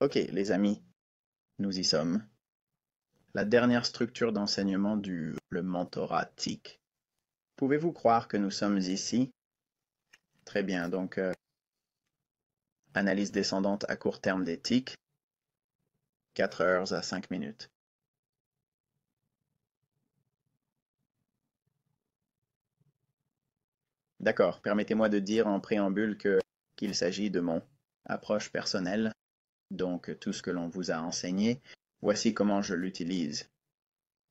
Ok, les amis, nous y sommes. La dernière structure d'enseignement du le mentorat TIC. Pouvez-vous croire que nous sommes ici? Très bien, donc analyse descendante à court terme des TIC, 4 heures à 5 minutes. D'accord, permettez-moi de dire en préambule qu'il s'agit de mon approche personnelle, donc tout ce que l'on vous a enseigné, voici comment je l'utilise.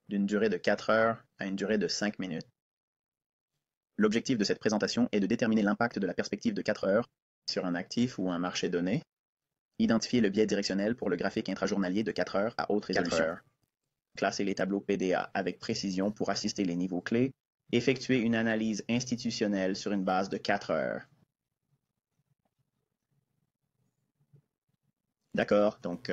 D'une durée de 4 heures à une durée de 5 minutes. L'objectif de cette présentation est de déterminer l'impact de la perspective de 4 heures sur un actif ou un marché donné, identifier le biais directionnel pour le graphique intrajournalier de 4 heures à haute résolution, classer les tableaux PDA avec précision pour assister les niveaux clés, effectuer une analyse institutionnelle sur une base de 4 heures. D'accord, donc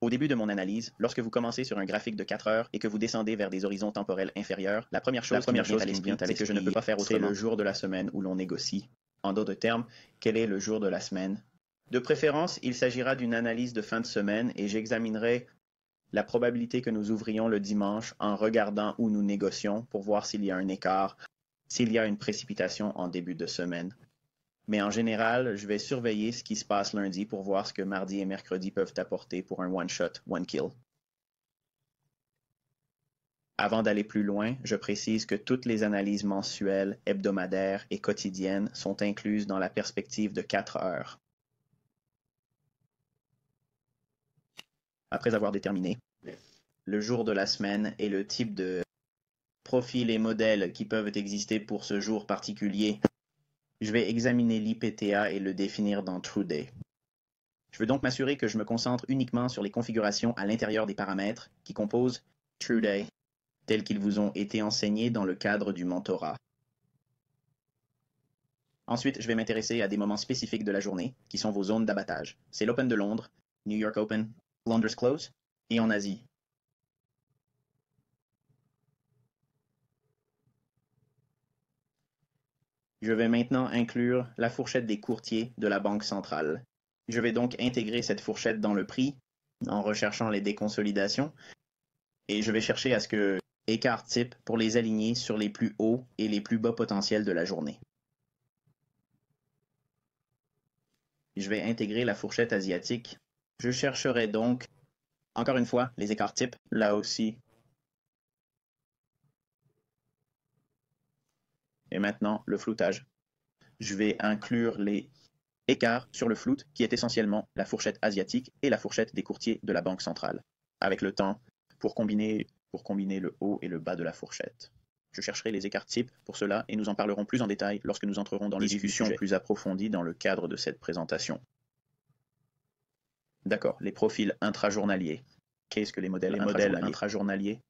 au début de mon analyse, lorsque vous commencez sur un graphique de 4 heures et que vous descendez vers des horizons temporels inférieurs, la première chose qui me vient à l'esprit, c'est que je ne peux pas faire autrement. C'est le jour de la semaine où l'on négocie. En d'autres termes, quel est le jour de la semaine? De préférence, il s'agira d'une analyse de fin de semaine et j'examinerai la probabilité que nous ouvrions le dimanche en regardant où nous négocions pour voir s'il y a un écart, s'il y a une précipitation en début de semaine. Mais en général, je vais surveiller ce qui se passe lundi pour voir ce que mardi et mercredi peuvent apporter pour un one-shot, one-kill. Avant d'aller plus loin, je précise que toutes les analyses mensuelles, hebdomadaires et quotidiennes sont incluses dans la perspective de 4 heures. Après avoir déterminé le jour de la semaine et le type de profil et modèles qui peuvent exister pour ce jour particulier, je vais examiner l'IPTA et le définir dans TrueDay. Je veux donc m'assurer que je me concentre uniquement sur les configurations à l'intérieur des paramètres qui composent TrueDay, tels qu'ils vous ont été enseignés dans le cadre du mentorat. Ensuite, je vais m'intéresser à des moments spécifiques de la journée, qui sont vos zones d'abattage. C'est l'Open de Londres, New York Open, Londres Close, et en Asie. Je vais maintenant inclure la fourchette des courtiers de la Banque centrale. Je vais donc intégrer cette fourchette dans le prix en recherchant les déconsolidations et je vais chercher à ce que écart type pour les aligner sur les plus hauts et les plus bas potentiels de la journée. Je vais intégrer la fourchette asiatique. Je chercherai donc, encore une fois, les écarts types, là aussi. Et maintenant, le floutage. Je vais inclure les écarts sur le flout, qui est essentiellement la fourchette asiatique et la fourchette des courtiers de la Banque centrale, avec le temps pour combiner le haut et le bas de la fourchette. Je chercherai les écarts types pour cela et nous en parlerons plus en détail lorsque nous entrerons dans les discussions plus approfondies dans le cadre de cette présentation. D'accord, les profils intrajournaliers. Qu'est-ce que les modèles intrajournaliers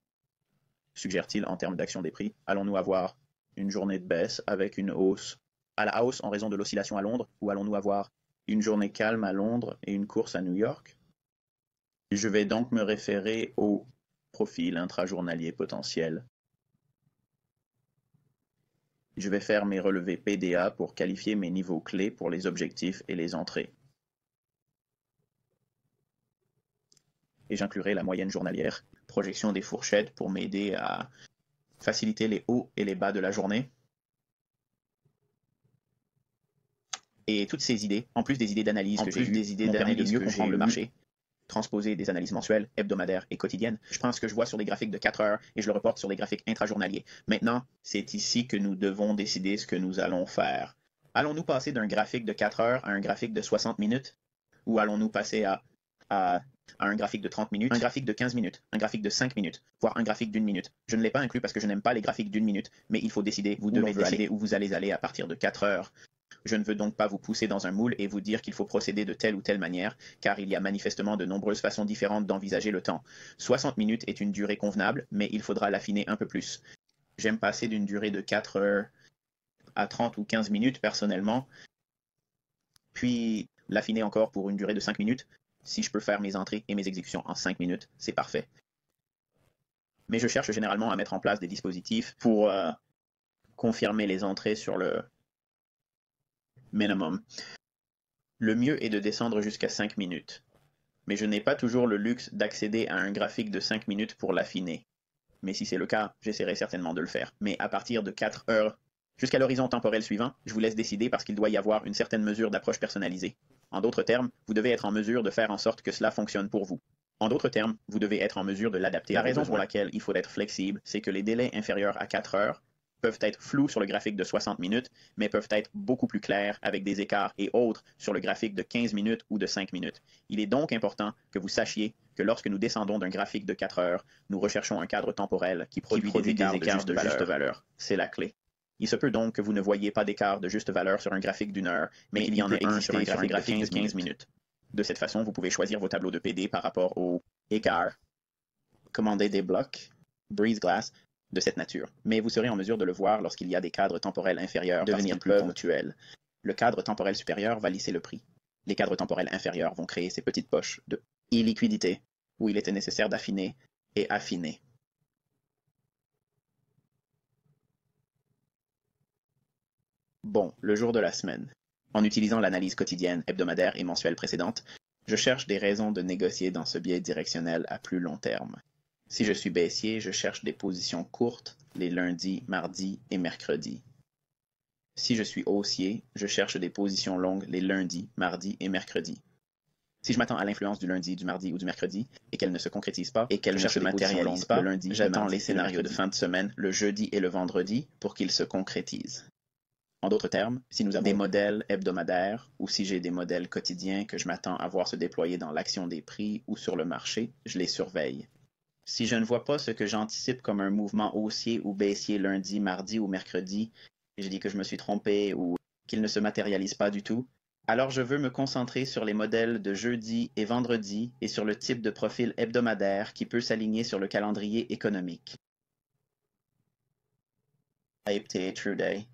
suggèrent-ils en termes d'action des prix? Allons-nous avoir une journée de baisse avec une hausse à la hausse en raison de l'oscillation à Londres, ou allons-nous avoir une journée calme à Londres et une course à New York? Je vais donc me référer au profil intrajournalier potentiel. Je vais faire mes relevés PDA pour qualifier mes niveaux clés pour les objectifs et les entrées. Et j'inclurai la moyenne journalière, projection des fourchettes pour m'aider à faciliter les hauts et les bas de la journée. Et toutes ces idées, en plus des idées d'analyse que j'ai eues, m'ont permis de mieux comprendre le marché, transposer des analyses mensuelles, hebdomadaires et quotidiennes. Je prends ce que je vois sur des graphiques de 4 heures et je le reporte sur des graphiques intrajournaliers. Maintenant, c'est ici que nous devons décider ce que nous allons faire. Allons-nous passer d'un graphique de 4 heures à un graphique de 60 minutes? Ou allons-nous passer à un graphique de 30 minutes, un graphique de 15 minutes, un graphique de 5 minutes, voire un graphique d'une minute? Je ne l'ai pas inclus parce que je n'aime pas les graphiques d'une minute, mais il faut décider, vous devez décider où vous allez aller à partir de 4 heures. Je ne veux donc pas vous pousser dans un moule et vous dire qu'il faut procéder de telle ou telle manière, car il y a manifestement de nombreuses façons différentes d'envisager le temps. 60 minutes est une durée convenable, mais il faudra l'affiner un peu plus. J'aime passer d'une durée de 4 heures à 30 ou 15 minutes personnellement, puis l'affiner encore pour une durée de 5 minutes. Si je peux faire mes entrées et mes exécutions en 5 minutes, c'est parfait. Mais je cherche généralement à mettre en place des dispositifs pour confirmer les entrées sur le minimum. Le mieux est de descendre jusqu'à 5 minutes. Mais je n'ai pas toujours le luxe d'accéder à un graphique de 5 minutes pour l'affiner. Mais si c'est le cas, j'essaierai certainement de le faire. Mais à partir de 4 heures jusqu'à l'horizon temporel suivant, je vous laisse décider parce qu'il doit y avoir une certaine mesure d'approche personnalisée. En d'autres termes, vous devez être en mesure de faire en sorte que cela fonctionne pour vous. En d'autres termes, vous devez être en mesure de l'adapter. La raison pour laquelle il faut être flexible, c'est que les délais inférieurs à 4 heures peuvent être flous sur le graphique de 60 minutes, mais peuvent être beaucoup plus clairs avec des écarts et autres sur le graphique de 15 minutes ou de 5 minutes. Il est donc important que vous sachiez que lorsque nous descendons d'un graphique de 4 heures, nous recherchons un cadre temporel qui produit des écarts de juste valeur. C'est la clé. Il se peut donc que vous ne voyez pas d'écart de juste valeur sur un graphique d'une heure, mais il y en a un sur un graphique de 15 minutes. De cette façon, vous pouvez choisir vos tableaux de PD par rapport aux écarts, commander des blocs, Breeze Glass, de cette nature. Mais vous serez en mesure de le voir lorsqu'il y a des cadres temporels inférieurs devenir plus ponctuels. Le cadre temporel supérieur va lisser le prix. Les cadres temporels inférieurs vont créer ces petites poches de illiquidité où il était nécessaire d'affiner et affiner. Bon, le jour de la semaine. En utilisant l'analyse quotidienne, hebdomadaire et mensuelle précédente, je cherche des raisons de négocier dans ce biais directionnel à plus long terme. Si je suis baissier, je cherche des positions courtes les lundis, mardis et mercredis. Si je suis haussier, je cherche des positions longues les lundis, mardis et mercredis. Si je m'attends à l'influence du lundi, du mardi ou du mercredi et qu'elle ne se concrétise pas et qu'elle ne se matérialise pas, le lundi, j'attends les scénarios de fin de semaine, le jeudi et le vendredi pour qu'ils se concrétisent. En d'autres termes, si nous avons des modèles hebdomadaires ou si j'ai des modèles quotidiens que je m'attends à voir se déployer dans l'action des prix ou sur le marché, je les surveille. Si je ne vois pas ce que j'anticipe comme un mouvement haussier ou baissier lundi, mardi ou mercredi, et je dis que je me suis trompé ou qu'il ne se matérialise pas du tout, alors je veux me concentrer sur les modèles de jeudi et vendredi et sur le type de profil hebdomadaire qui peut s'aligner sur le calendrier économique. True Day.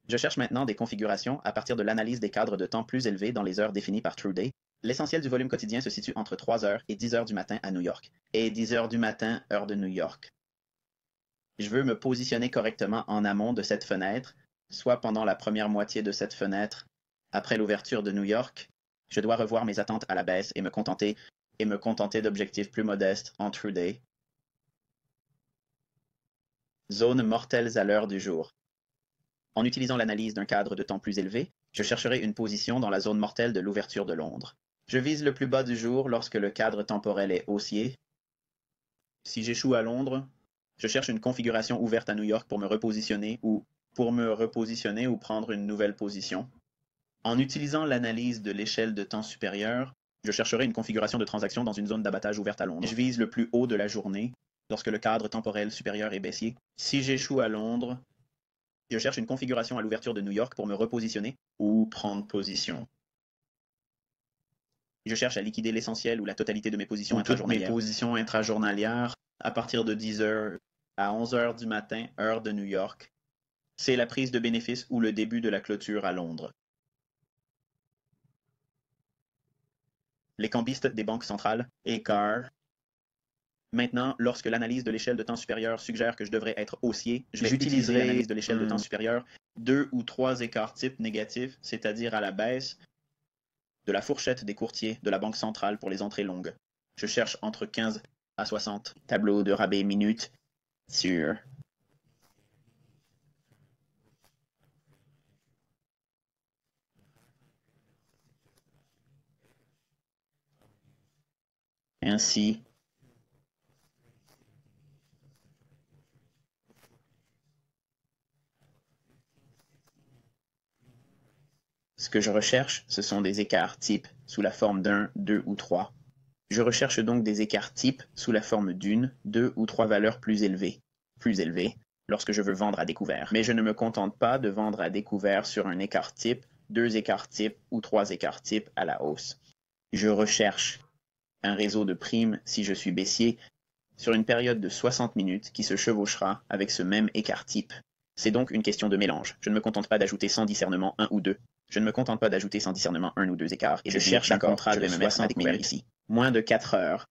Je cherche maintenant des configurations à partir de l'analyse des cadres de temps plus élevés dans les heures définies par True Day. L'essentiel du volume quotidien se situe entre 3 heures et 10 heures du matin à New York, et 10 heures du matin, heure de New York. Je veux me positionner correctement en amont de cette fenêtre, soit pendant la première moitié de cette fenêtre, après l'ouverture de New York. Je dois revoir mes attentes à la baisse et me contenter d'objectifs plus modestes en True Day. Zones mortelles à l'heure du jour. En utilisant l'analyse d'un cadre de temps plus élevé, je chercherai une position dans la zone mortelle de l'ouverture de Londres. Je vise le plus bas du jour lorsque le cadre temporel est haussier. Si j'échoue à Londres, je cherche une configuration ouverte à New York pour me repositionner ou prendre une nouvelle position. En utilisant l'analyse de l'échelle de temps supérieure, je chercherai une configuration de transaction dans une zone d'abattage ouverte à Londres. Je vise le plus haut de la journée lorsque le cadre temporel supérieur est baissier. Si j'échoue à Londres, je cherche une configuration à l'ouverture de New York pour me repositionner ou prendre position. Je cherche à liquider l'essentiel ou la totalité de mes positions intrajournalières. Mes positions intrajournalières à partir de 10 heures à 11 heures du matin, heure de New York. C'est la prise de bénéfice ou le début de la clôture à Londres. Les cambistes des banques centrales, écart. Maintenant, lorsque l'analyse de l'échelle de temps supérieure suggère que je devrais être haussier, j'utiliserai l'analyse de l'échelle de temps supérieure 2 ou 3 écarts types négatifs, c'est-à-dire à la baisse, de la fourchette des courtiers de la Banque centrale pour les entrées longues. Je cherche entre 15 à 60 tableaux de rabais minutes sur ainsi ce que je recherche, ce sont des écarts types sous la forme d'1, 2 ou 3. Je recherche donc des écarts types sous la forme d'une, 2 ou 3 valeurs plus élevées, lorsque je veux vendre à découvert. Mais je ne me contente pas de vendre à découvert sur un écart type, 2 écarts types ou 3 écarts types à la hausse. Je recherche un réseau de primes si je suis baissier sur une période de 60 minutes qui se chevauchera avec ce même écart type. C'est donc une question de mélange. Je ne me contente pas d'ajouter sans discernement 1 ou 2. Je ne me contente pas d'ajouter sans discernement 1 ou 2 écarts. Et je cherche un contrat de 60 minutes ici. Moins de 4 heures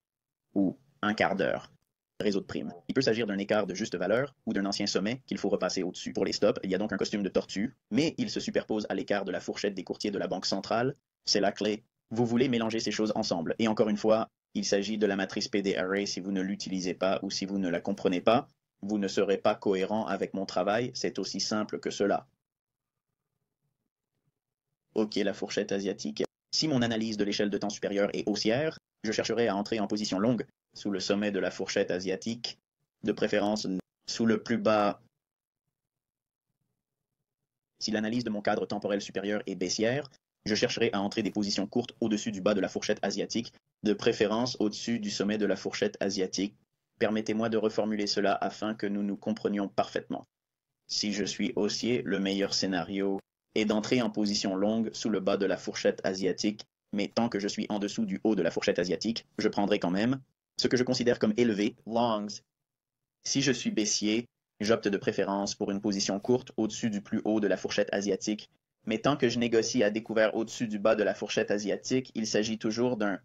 ou un quart d'heure. Réseau de primes. Il peut s'agir d'un écart de juste valeur ou d'un ancien sommet qu'il faut repasser au-dessus. Pour les stops, il y a donc un costume de tortue, mais il se superpose à l'écart de la fourchette des courtiers de la Banque centrale. C'est la clé. Vous voulez mélanger ces choses ensemble. Et encore une fois, il s'agit de la matrice PD-Array. Si vous ne l'utilisez pas ou si vous ne la comprenez pas, vous ne serez pas cohérent avec mon travail. C'est aussi simple que cela. OK, la fourchette asiatique. Si mon analyse de l'échelle de temps supérieure est haussière, je chercherai à entrer en position longue sous le sommet de la fourchette asiatique, de préférence sous le plus bas. Si l'analyse de mon cadre temporel supérieur est baissière, je chercherai à entrer des positions courtes au-dessus du bas de la fourchette asiatique, de préférence au-dessus du sommet de la fourchette asiatique. Permettez-moi de reformuler cela afin que nous nous comprenions parfaitement. Si je suis haussier, le meilleur scénario est d'entrer en position longue sous le bas de la fourchette asiatique, mais tant que je suis en dessous du haut de la fourchette asiatique, je prendrai quand même ce que je considère comme élevé, longs. Si je suis baissier, j'opte de préférence pour une position courte au-dessus du plus haut de la fourchette asiatique, mais tant que je négocie à découvert au-dessus du bas de la fourchette asiatique, il s'agit toujours d'un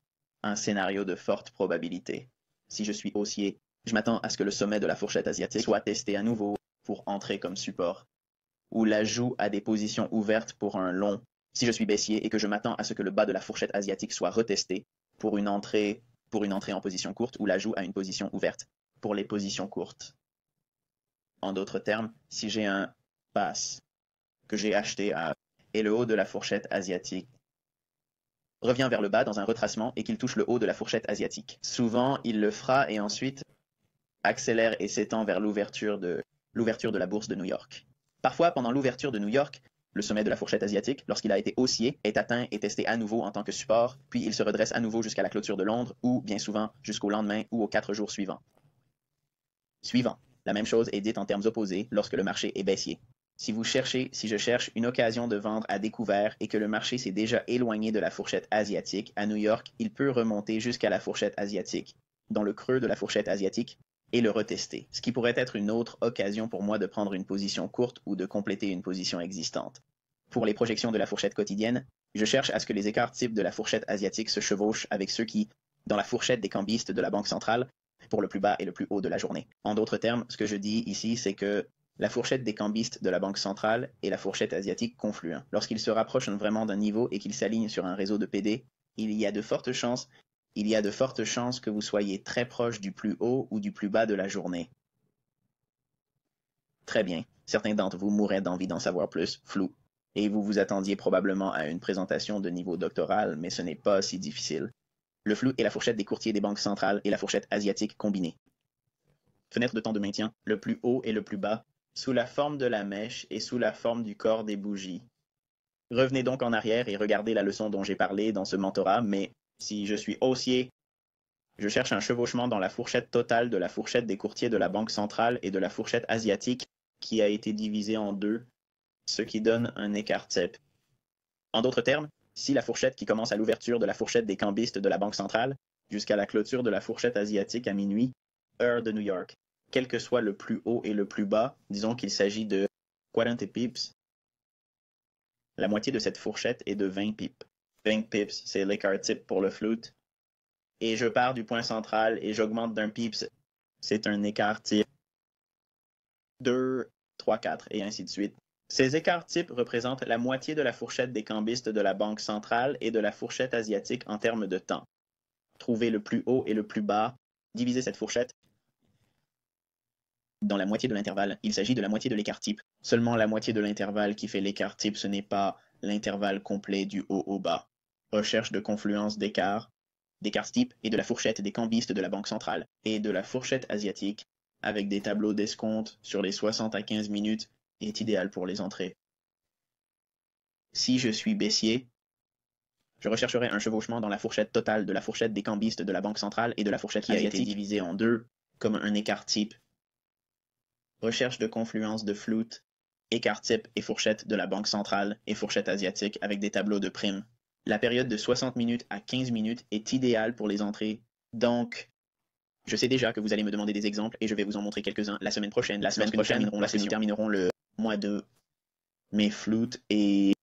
scénario de forte probabilité. Si je suis haussier, je m'attends à ce que le sommet de la fourchette asiatique soit testé à nouveau pour entrer comme support, ou l'ajout à des positions ouvertes pour un long. Si je suis baissier et que je m'attends à ce que le bas de la fourchette asiatique soit retesté pour une entrée en position courte ou l'ajout à une position ouverte pour les positions courtes. En d'autres termes, si j'ai un pass que j'ai acheté à et le haut de la fourchette asiatique revient vers le bas dans un retracement et qu'il touche le haut de la fourchette asiatique. Souvent, il le fera et ensuite accélère et s'étend vers l'ouverture de la bourse de New York. Parfois, pendant l'ouverture de New York, le sommet de la fourchette asiatique, lorsqu'il a été haussier, est atteint et testé à nouveau en tant que support, puis il se redresse à nouveau jusqu'à la clôture de Londres ou, bien souvent, jusqu'au lendemain ou aux 4 jours suivants. La même chose est dite en termes opposés lorsque le marché est baissier. Si je cherche une occasion de vendre à découvert et que le marché s'est déjà éloigné de la fourchette asiatique, à New York, il peut remonter jusqu'à la fourchette asiatique, dans le creux de la fourchette asiatique, et le retester, ce qui pourrait être une autre occasion pour moi de prendre une position courte ou de compléter une position existante. Pour les projections de la fourchette quotidienne, je cherche à ce que les écarts types de la fourchette asiatique se chevauchent avec ceux qui, dans la fourchette des cambistes de la Banque centrale, pour le plus bas et le plus haut de la journée. En d'autres termes, ce que je dis ici, c'est que la fourchette des cambistes de la Banque centrale et la fourchette asiatique confluent. Lorsqu'ils se rapprochent vraiment d'un niveau et qu'ils s'alignent sur un réseau de PD, il y a de fortes chances que vous soyez très proche du plus haut ou du plus bas de la journée. Très bien. Certains d'entre vous mourraient d'envie d'en savoir plus, flou. Et vous vous attendiez probablement à une présentation de niveau doctoral, mais ce n'est pas si difficile. Le flou est la fourchette des courtiers des banques centrales et la fourchette asiatique combinée. Fenêtre de temps de maintien, le plus haut et le plus bas, sous la forme de la mèche et sous la forme du corps des bougies. Revenez donc en arrière et regardez la leçon dont j'ai parlé dans ce mentorat, mais si je suis haussier, je cherche un chevauchement dans la fourchette totale de la fourchette des courtiers de la Banque centrale et de la fourchette asiatique qui a été divisée en deux, ce qui donne un écart type. En d'autres termes, si la fourchette qui commence à l'ouverture de la fourchette des cambistes de la Banque centrale jusqu'à la clôture de la fourchette asiatique à minuit, heure de New York, quel que soit le plus haut et le plus bas, disons qu'il s'agit de 40 pips, la moitié de cette fourchette est de 20 pips. 20 pips, c'est l'écart type pour le float. Et je pars du point central et j'augmente d'un pips, c'est un écart type 2, 3, 4 et ainsi de suite. Ces écarts types représentent la moitié de la fourchette des cambistes de la Banque centrale et de la fourchette asiatique en termes de temps. Trouvez le plus haut et le plus bas, divisez cette fourchette dans la moitié de l'intervalle. Il s'agit de la moitié de l'écart type. Seulement la moitié de l'intervalle qui fait l'écart type, ce n'est pas l'intervalle complet du haut au bas. Recherche de confluence d'écart type et de la fourchette des cambistes de la Banque centrale et de la fourchette asiatique avec des tableaux d'escompte sur les 60 à 15 minutes est idéal pour les entrées. Si je suis baissier, je rechercherai un chevauchement dans la fourchette totale de la fourchette des cambistes de la Banque centrale et de la fourchette qui a été divisée en deux, comme un écart type. Recherche de confluence de float, écart type et fourchette de la Banque centrale et fourchette asiatique avec des tableaux de primes. La période de 60 minutes à 15 minutes est idéale pour les entrées, donc je sais déjà que vous allez me demander des exemples et je vais vous en montrer quelques-uns la semaine prochaine. Lorsque nous terminerons le mois de mai, float est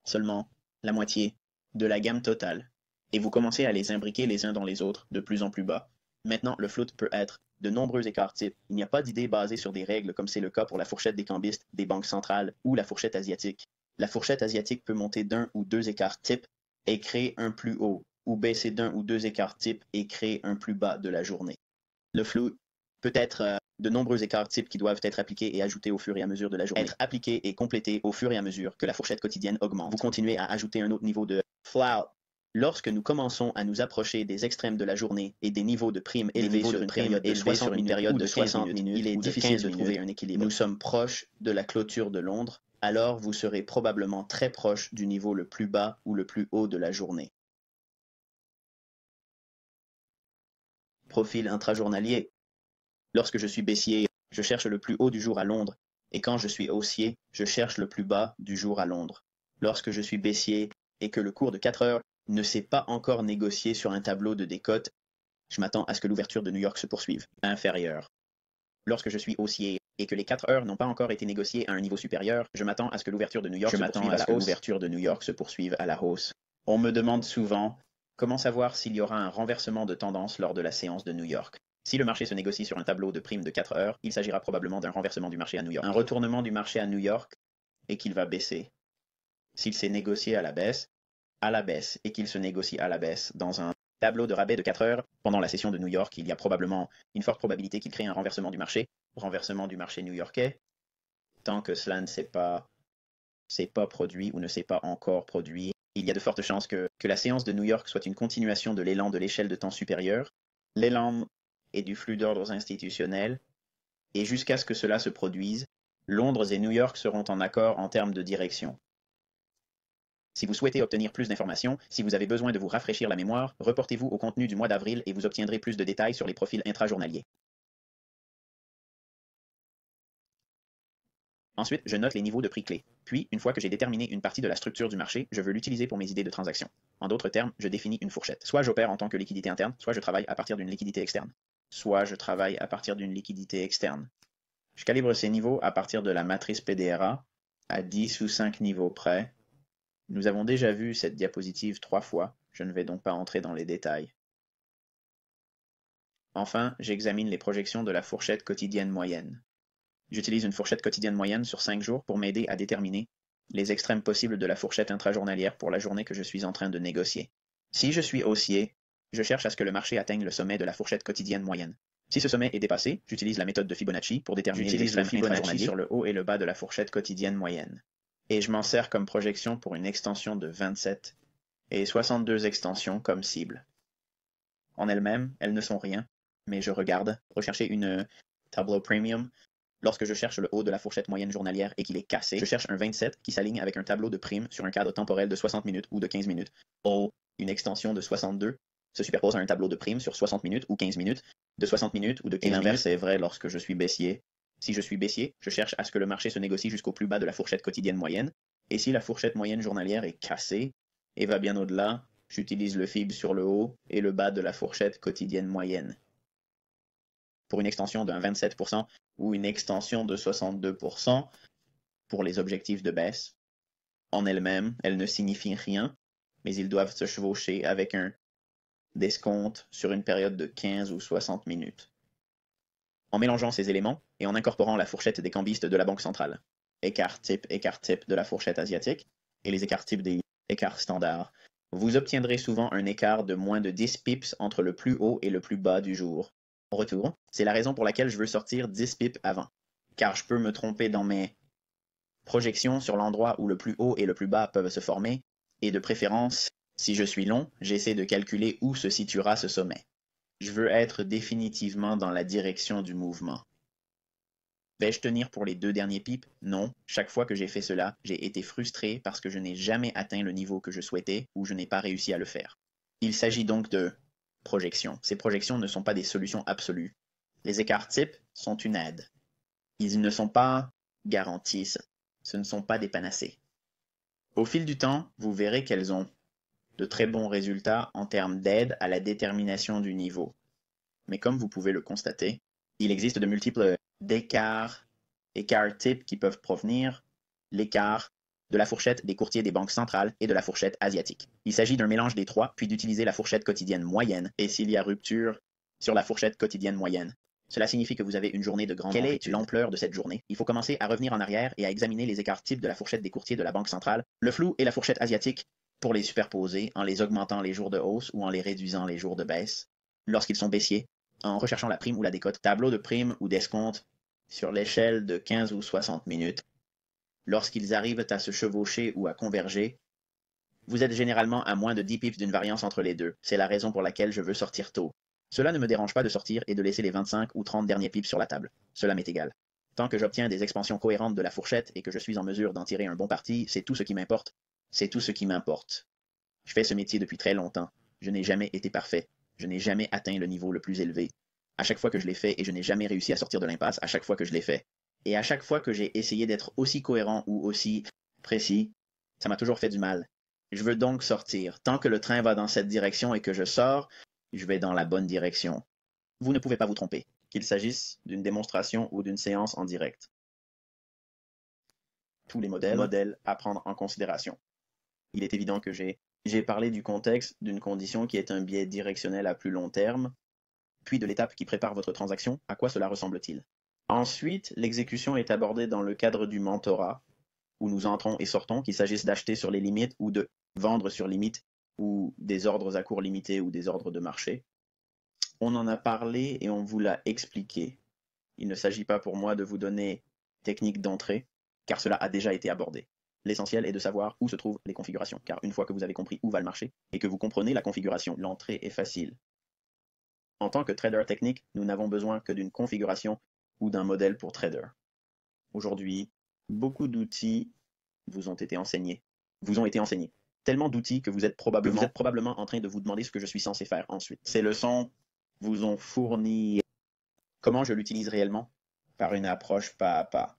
seulement la moitié de la gamme totale et vous commencez à les imbriquer les uns dans les autres de plus en plus bas. Maintenant, le float peut être de nombreux écarts types. Il n'y a pas d'idée basée sur des règles comme c'est le cas pour la fourchette des cambistes, des banques centrales ou la fourchette asiatique. La fourchette asiatique peut monter d'un ou deux écarts types et créer un plus haut, ou baisser d'un ou deux écarts types et créer un plus bas de la journée. Le flou peut être de nombreux écarts types qui doivent être appliqués et ajoutés au fur et à mesure de la journée. Être appliqués et complétés au fur et à mesure que la fourchette quotidienne augmente. Vous continuez à ajouter un autre niveau de flout. Lorsque nous commençons à nous approcher des extrêmes de la journée et des niveaux de primes élevés sur une période de 60 minutes, il est difficile de trouver un équilibre. Nous sommes proches de la clôture de Londres, alors vous serez probablement très proche du niveau le plus bas ou le plus haut de la journée. Profil intrajournalier. Lorsque je suis baissier, je cherche le plus haut du jour à Londres, et quand je suis haussier, je cherche le plus bas du jour à Londres. Lorsque je suis baissier et que le cours de 4 heures ne s'est pas encore négocié sur un tableau de décote, je m'attends à ce que l'ouverture de New York se poursuive. Inférieur. Lorsque je suis haussier et que les 4 heures n'ont pas encore été négociées à un niveau supérieur, je m'attends à ce que l'ouverture de New York se poursuive à la hausse. On me demande souvent comment savoir s'il y aura un renversement de tendance lors de la séance de New York. Si le marché se négocie sur un tableau de primes de 4 heures, il s'agira probablement d'un renversement du marché à New York. Un retournement du marché à New York et qu'il va baisser. S'il s'est négocié à la baisse, et qu'il se négocie à la baisse dans un tableau de rabais de 4 heures, pendant la session de New York, il y a probablement une forte probabilité qu'il crée un renversement du marché new-yorkais, tant que cela ne s'est pas produit ou ne s'est pas encore produit. Il y a de fortes chances que la séance de New York soit une continuation de l'élan de l'échelle de temps supérieure, l'élan et du flux d'ordres institutionnels, et jusqu'à ce que cela se produise, Londres et New York seront en accord en termes de direction. Si vous souhaitez obtenir plus d'informations, si vous avez besoin de vous rafraîchir la mémoire, reportez-vous au contenu du mois d'avril et vous obtiendrez plus de détails sur les profils intrajournaliers. Ensuite, je note les niveaux de prix clés. Puis, une fois que j'ai déterminé une partie de la structure du marché, je veux l'utiliser pour mes idées de transaction. En d'autres termes, je définis une fourchette. Soit j'opère en tant que liquidité interne, soit je travaille à partir d'une liquidité externe. Je calibre ces niveaux à partir de la matrice PDRA, à 10 ou 5 niveaux près. Nous avons déjà vu cette diapositive 3 fois, je ne vais donc pas entrer dans les détails. Enfin, j'examine les projections de la fourchette quotidienne moyenne. J'utilise une fourchette quotidienne moyenne sur 5 jours pour m'aider à déterminer les extrêmes possibles de la fourchette intrajournalière pour la journée que je suis en train de négocier. Si je suis haussier, je cherche à ce que le marché atteigne le sommet de la fourchette quotidienne moyenne. Si ce sommet est dépassé, j'utilise la méthode de Fibonacci pour déterminer les extrêmes intrajournaliers sur le haut et le bas de la fourchette quotidienne moyenne. Et je m'en sers comme projection pour une extension de 27 et 62 extensions comme cible. En elles-mêmes, elles ne sont rien, mais je regarde, rechercher une tableau premium. Lorsque je cherche le haut de la fourchette moyenne journalière et qu'il est cassé, je cherche un 27 qui s'aligne avec un tableau de primes sur un cadre temporel de 60 minutes ou de 15 minutes. Ou une extension de 62 se superpose à un tableau de primes sur 60 minutes ou 15 minutes, de 60 minutes ou de 15 minutes. Et l'inverse est vrai lorsque je suis baissier. Si je suis baissier, je cherche à ce que le marché se négocie jusqu'au plus bas de la fourchette quotidienne moyenne. Et si la fourchette moyenne journalière est cassée et va bien au-delà, j'utilise le Fib sur le haut et le bas de la fourchette quotidienne moyenne. Pour une extension de 27% ou une extension de 62% pour les objectifs de baisse. En elles-mêmes, elles ne signifient rien, mais ils doivent se chevaucher avec un d'escompte sur une période de 15 ou 60 minutes. En mélangeant ces éléments et en incorporant la fourchette des cambistes de la Banque centrale, écart type de la fourchette asiatique et les écarts types des écarts standards, vous obtiendrez souvent un écart de moins de 10 pips entre le plus haut et le plus bas du jour. En retour, c'est la raison pour laquelle je veux sortir 10 pips avant, car je peux me tromper dans mes projections sur l'endroit où le plus haut et le plus bas peuvent se former, et de préférence, si je suis long, j'essaie de calculer où se situera ce sommet. Je veux être définitivement dans la direction du mouvement. Vais-je tenir pour les 2 derniers pips? Non. Chaque fois que j'ai fait cela, j'ai été frustré parce que je n'ai jamais atteint le niveau que je souhaitais ou je n'ai pas réussi à le faire. Il s'agit donc de projections. Ces projections ne sont pas des solutions absolues. Les écarts types sont une aide. Ils ne sont pas garantis. Ce ne sont pas des panacées. Au fil du temps, vous verrez qu'elles ont de très bons résultats en termes d'aide à la détermination du niveau. Mais comme vous pouvez le constater, il existe de multiples écarts types qui peuvent provenir l'écart de la fourchette des courtiers des banques centrales et de la fourchette asiatique. Il s'agit d'un mélange des trois, puis d'utiliser la fourchette quotidienne moyenne, et s'il y a rupture sur la fourchette quotidienne moyenne. Cela signifie que vous avez une journée de grande amplitude. Quelle est l'ampleur de cette journée? Il faut commencer à revenir en arrière et à examiner les écarts types de la fourchette des courtiers de la Banque centrale, le flou et la fourchette asiatique, pour les superposer en les augmentant les jours de hausse ou en les réduisant les jours de baisse, lorsqu'ils sont baissiers, en recherchant la prime ou la décote, tableau de prime ou d'escompte sur l'échelle de 15 ou 60 minutes. Lorsqu'ils arrivent à se chevaucher ou à converger, vous êtes généralement à moins de 10 pips d'une variance entre les deux. C'est la raison pour laquelle je veux sortir tôt. Cela ne me dérange pas de sortir et de laisser les 25 ou 30 derniers pips sur la table. Cela m'est égal. Tant que j'obtiens des expansions cohérentes de la fourchette et que je suis en mesure d'en tirer un bon parti, c'est tout ce qui m'importe. C'est tout ce qui m'importe. Je fais ce métier depuis très longtemps. Je n'ai jamais été parfait. Je n'ai jamais atteint le niveau le plus élevé. À chaque fois que je l'ai fait, et je n'ai jamais réussi à sortir de l'impasse à chaque fois que je l'ai fait. Et à chaque fois que j'ai essayé d'être aussi cohérent ou aussi précis, ça m'a toujours fait du mal. Je veux donc sortir. Tant que le train va dans cette direction et que je sors, je vais dans la bonne direction. Vous ne pouvez pas vous tromper, qu'il s'agisse d'une démonstration ou d'une séance en direct. Tous les modèles à prendre en considération. Il est évident que j'ai parlé du contexte d'une condition qui est un biais directionnel à plus long terme, puis de l'étape qui prépare votre transaction, à quoi cela ressemble-t-il? Ensuite, l'exécution est abordée dans le cadre du mentorat, où nous entrons et sortons, qu'il s'agisse d'acheter sur les limites ou de vendre sur limite, ou des ordres à court limité ou des ordres de marché. On en a parlé et on vous l'a expliqué. Il ne s'agit pas pour moi de vous donner technique d'entrée, car cela a déjà été abordé. L'essentiel est de savoir où se trouvent les configurations, car une fois que vous avez compris où va le marché et que vous comprenez la configuration, l'entrée est facile. En tant que trader technique, nous n'avons besoin que d'une configuration ou d'un modèle pour trader. Aujourd'hui, beaucoup d'outils vous ont été enseignés. Tellement d'outils que vous êtes probablement en train de vous demander ce que je suis censé faire ensuite. Ces leçons vous ont fourni comment je l'utilise réellement par une approche pas à pas.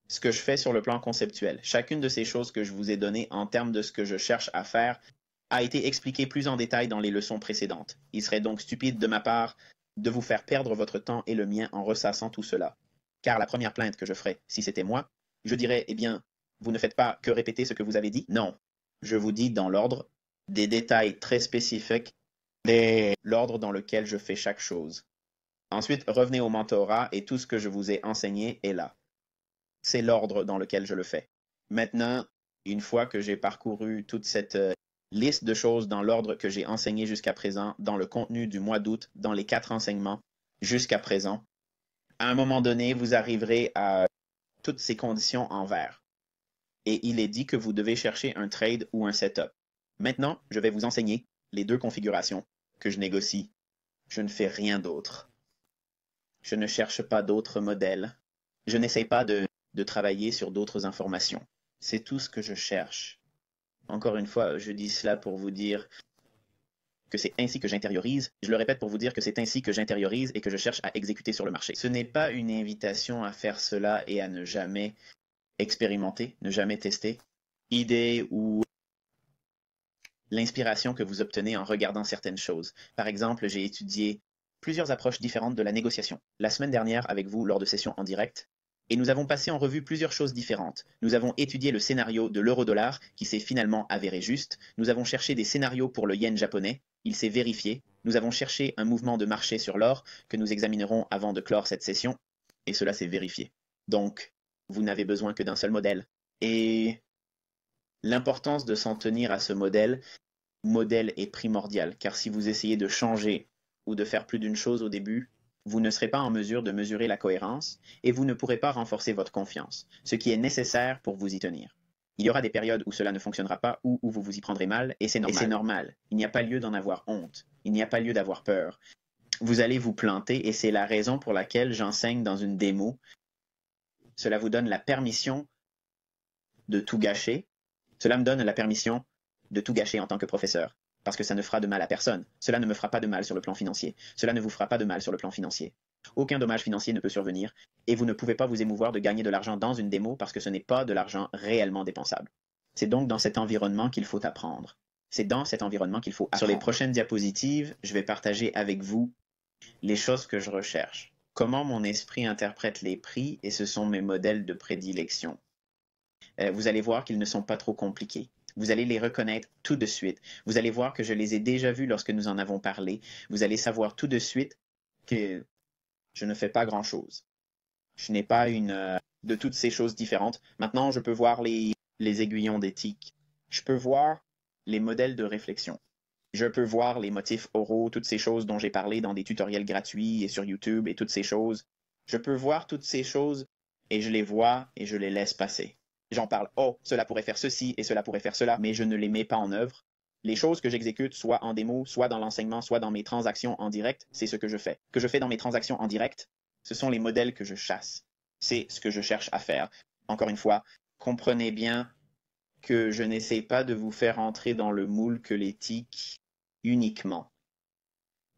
Ce que je fais sur le plan conceptuel, chacune de ces choses que je vous ai données en termes de ce que je cherche à faire a été expliqué plus en détail dans les leçons précédentes. Il serait donc stupide de ma part de vous faire perdre votre temps et le mien en ressassant tout cela. Car la première plainte que je ferais, si c'était moi, je dirais, eh bien, vous ne faites pas que répéter ce que vous avez dit? Non. Je vous dis dans l'ordre, des détails très spécifiques, l'ordre dans lequel je fais chaque chose. Ensuite, revenez au mentorat et tout ce que je vous ai enseigné est là. C'est l'ordre dans lequel je le fais. Maintenant, une fois que j'ai parcouru toute cette liste de choses dans l'ordre que j'ai enseigné jusqu'à présent, dans le contenu du mois d'août, dans les 4 enseignements jusqu'à présent, à un moment donné, vous arriverez à toutes ces conditions en vert. Et il est dit que vous devez chercher un trade ou un setup. Maintenant, je vais vous enseigner les deux configurations que je négocie. Je ne fais rien d'autre. Je ne cherche pas d'autres modèles. Je n'essaie pas de travailler sur d'autres informations. C'est tout ce que je cherche. Encore une fois, je dis cela pour vous dire que c'est ainsi que j'intériorise. Je le répète pour vous dire que c'est ainsi que j'intériorise et que je cherche à exécuter sur le marché. Ce n'est pas une invitation à faire cela et à ne jamais expérimenter, ne jamais tester. Idée ou l'inspiration que vous obtenez en regardant certaines choses. Par exemple, j'ai étudié plusieurs approches différentes de la négociation la semaine dernière avec vous lors de sessions en direct. Et nous avons passé en revue plusieurs choses différentes. Nous avons étudié le scénario de l'euro-dollar, qui s'est finalement avéré juste. Nous avons cherché des scénarios pour le yen japonais. Il s'est vérifié. Nous avons cherché un mouvement de marché sur l'or, que nous examinerons avant de clore cette session. Et cela s'est vérifié. Donc, vous n'avez besoin que d'un seul modèle. Et l'importance de s'en tenir à ce modèle est primordiale, car si vous essayez de changer ou de faire plus d'une chose au début, vous ne serez pas en mesure de mesurer la cohérence et vous ne pourrez pas renforcer votre confiance, ce qui est nécessaire pour vous y tenir. Il y aura des périodes où cela ne fonctionnera pas ou où vous vous y prendrez mal, et c'est normal. Il n'y a pas lieu d'en avoir honte. Il n'y a pas lieu d'avoir peur. Vous allez vous planter et c'est la raison pour laquelle j'enseigne dans une démo. Cela vous donne la permission de tout gâcher. Cela me donne la permission de tout gâcher en tant que professeur. Parce que ça ne fera de mal à personne. Cela ne me fera pas de mal sur le plan financier. Cela ne vous fera pas de mal sur le plan financier. Aucun dommage financier ne peut survenir et vous ne pouvez pas vous émouvoir de gagner de l'argent dans une démo parce que ce n'est pas de l'argent réellement dépensable. C'est donc dans cet environnement qu'il faut apprendre. C'est dans cet environnement qu'il faut apprendre. Sur les prochaines diapositives, je vais partager avec vous les choses que je recherche. Comment mon esprit interprète les prix et ce sont mes modèles de prédilection. Vous allez voir qu'ils ne sont pas trop compliqués. Vous allez les reconnaître tout de suite. Vous allez voir que je les ai déjà vus lorsque nous en avons parlé. Vous allez savoir tout de suite que je ne fais pas grand-chose. Je n'ai pas une de toutes ces choses différentes. Maintenant, je peux voir les aiguillons d'éthique. Je peux voir les modèles de réflexion. Je peux voir les motifs oraux, toutes ces choses dont j'ai parlé dans des tutoriels gratuits et sur YouTube et toutes ces choses. Je peux voir toutes ces choses et je les vois et je les laisse passer. J'en parle, oh, cela pourrait faire ceci et cela pourrait faire cela, mais je ne les mets pas en œuvre. Les choses que j'exécute, soit en démo, soit dans l'enseignement, soit dans mes transactions en direct, c'est ce que je fais. Ce que je fais dans mes transactions en direct, ce sont les modèles que je chasse. C'est ce que je cherche à faire. Encore une fois, comprenez bien que je n'essaie pas de vous faire entrer dans le moule que l'éthique uniquement.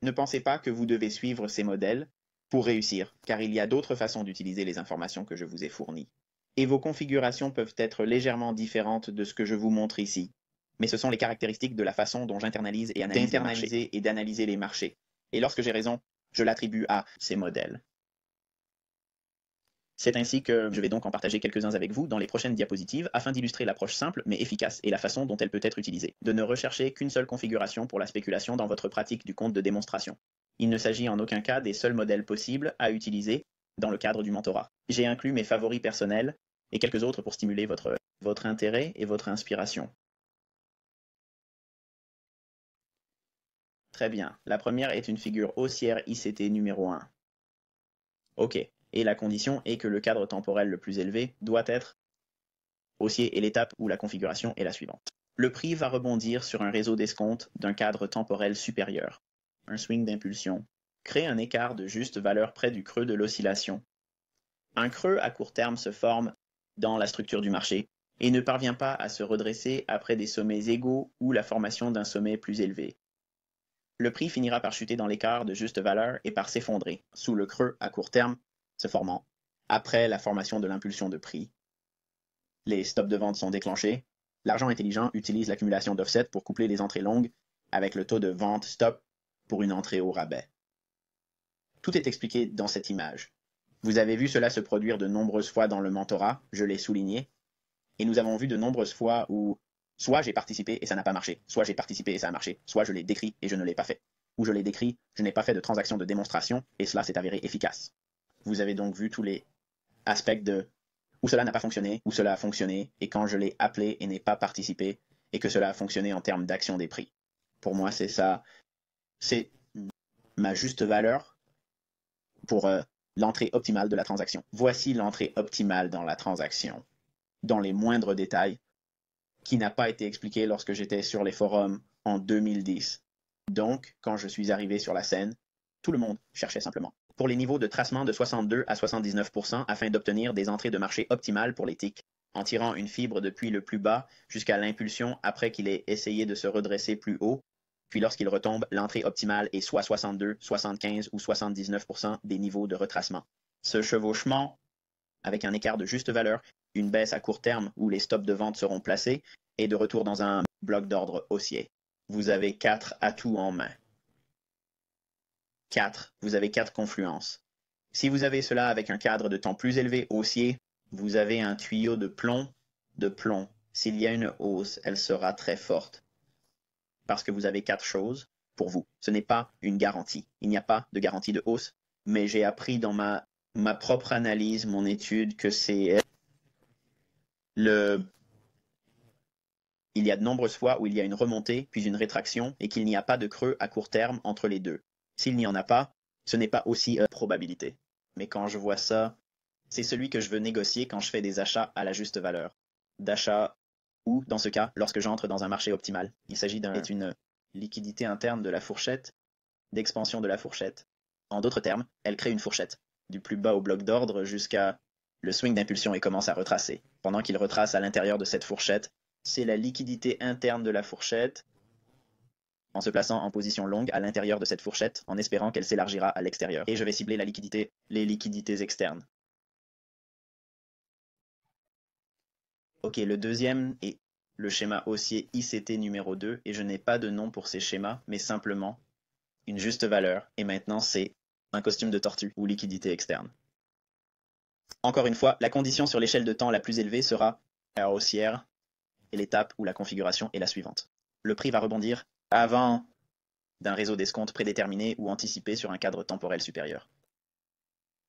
Ne pensez pas que vous devez suivre ces modèles pour réussir, car il y a d'autres façons d'utiliser les informations que je vous ai fournies. Et vos configurations peuvent être légèrement différentes de ce que je vous montre ici. Mais ce sont les caractéristiques de la façon dont j'internalise et d'analyser les marchés. Et lorsque j'ai raison, je l'attribue à ces modèles. C'est ainsi que je vais donc en partager quelques-uns avec vous dans les prochaines diapositives afin d'illustrer l'approche simple mais efficace et la façon dont elle peut être utilisée. De ne rechercher qu'une seule configuration pour la spéculation dans votre pratique du compte de démonstration. Il ne s'agit en aucun cas des seuls modèles possibles à utiliser dans le cadre du mentorat. J'ai inclus mes favoris personnels et quelques autres pour stimuler votre intérêt et votre inspiration. Très bien. La première est une figure haussière ICT numéro 1. OK. Et la condition est que le cadre temporel le plus élevé doit être haussier et l'étape où la configuration est la suivante. Le prix va rebondir sur un réseau d'escompte d'un cadre temporel supérieur. Un swing d'impulsion crée un écart de juste valeur près du creux de l'oscillation. Un creux à court terme se forme dans la structure du marché et ne parvient pas à se redresser après des sommets égaux ou la formation d'un sommet plus élevé. Le prix finira par chuter dans l'écart de juste valeur et par s'effondrer sous le creux à court terme se formant après la formation de l'impulsion de prix. Les stops de vente sont déclenchés. L'argent intelligent utilise l'accumulation d'offset pour coupler les entrées longues avec le taux de vente stop pour une entrée au rabais. Tout est expliqué dans cette image. Vous avez vu cela se produire de nombreuses fois dans le mentorat, je l'ai souligné, et nous avons vu de nombreuses fois où soit j'ai participé et ça n'a pas marché, soit j'ai participé et ça a marché, soit je l'ai décrit et je ne l'ai pas fait, ou je l'ai décrit, je n'ai pas fait de transaction de démonstration et cela s'est avéré efficace. Vous avez donc vu tous les aspects de où cela n'a pas fonctionné, où cela a fonctionné, et quand je l'ai appelé et n'ai pas participé, et que cela a fonctionné en termes d'action des prix. Pour moi, c'est ça. C'est ma juste valeur pour l'entrée optimale de la transaction. Voici l'entrée optimale dans la transaction, dans les moindres détails, qui n'a pas été expliquée lorsque j'étais sur les forums en 2010. Donc, quand je suis arrivé sur la scène, tout le monde cherchait simplement pour les niveaux de tracement de 62 à 79% afin d'obtenir des entrées de marché optimales pour les ticks, en tirant une fibre depuis le plus bas jusqu'à l'impulsion après qu'il ait essayé de se redresser plus haut, puis lorsqu'il retombe, l'entrée optimale est soit 62, 75 ou 79% des niveaux de retracement. Ce chevauchement, avec un écart de juste valeur, une baisse à court terme où les stops de vente seront placés, et de retour dans un bloc d'ordre haussier. Vous avez 4 atouts en main. 4. Vous avez 4 confluences. Si vous avez cela avec un cadre de temps plus élevé haussier, vous avez un tuyau de plomb. S'il y a une hausse, elle sera très forte. Parce que vous avez 4 choses pour vous. Ce n'est pas une garantie. Il n'y a pas de garantie de hausse, mais j'ai appris dans ma propre analyse, mon étude, que c'est il y a de nombreuses fois où il y a une remontée, puis une rétraction, et qu'il n'y a pas de creux à court terme entre les deux. S'il n'y en a pas, ce n'est pas aussi probabilité. Mais quand je vois ça, c'est celui que je veux négocier quand je fais des achats à la juste valeur. D'achat ou, dans ce cas, lorsque j'entre dans un marché optimal. Il s'agit d'une liquidité interne de la fourchette, d'expansion de la fourchette. En d'autres termes, elle crée une fourchette, du plus bas au bloc d'ordre jusqu'à le swing d'impulsion et commence à retracer. Pendant qu'il retrace à l'intérieur de cette fourchette, c'est la liquidité interne de la fourchette en se plaçant en position longue à l'intérieur de cette fourchette, en espérant qu'elle s'élargira à l'extérieur. Et je vais cibler les liquidités externes. Ok, le deuxième est le schéma haussier ICT numéro 2, et je n'ai pas de nom pour ces schémas, mais simplement une juste valeur, et maintenant c'est un costume de tortue ou liquidité externe. Encore une fois, la condition sur l'échelle de temps la plus élevée sera la haussière, et l'étape où la configuration est la suivante. Le prix va rebondir avant d'un réseau d'escompte prédéterminé ou anticipé sur un cadre temporel supérieur.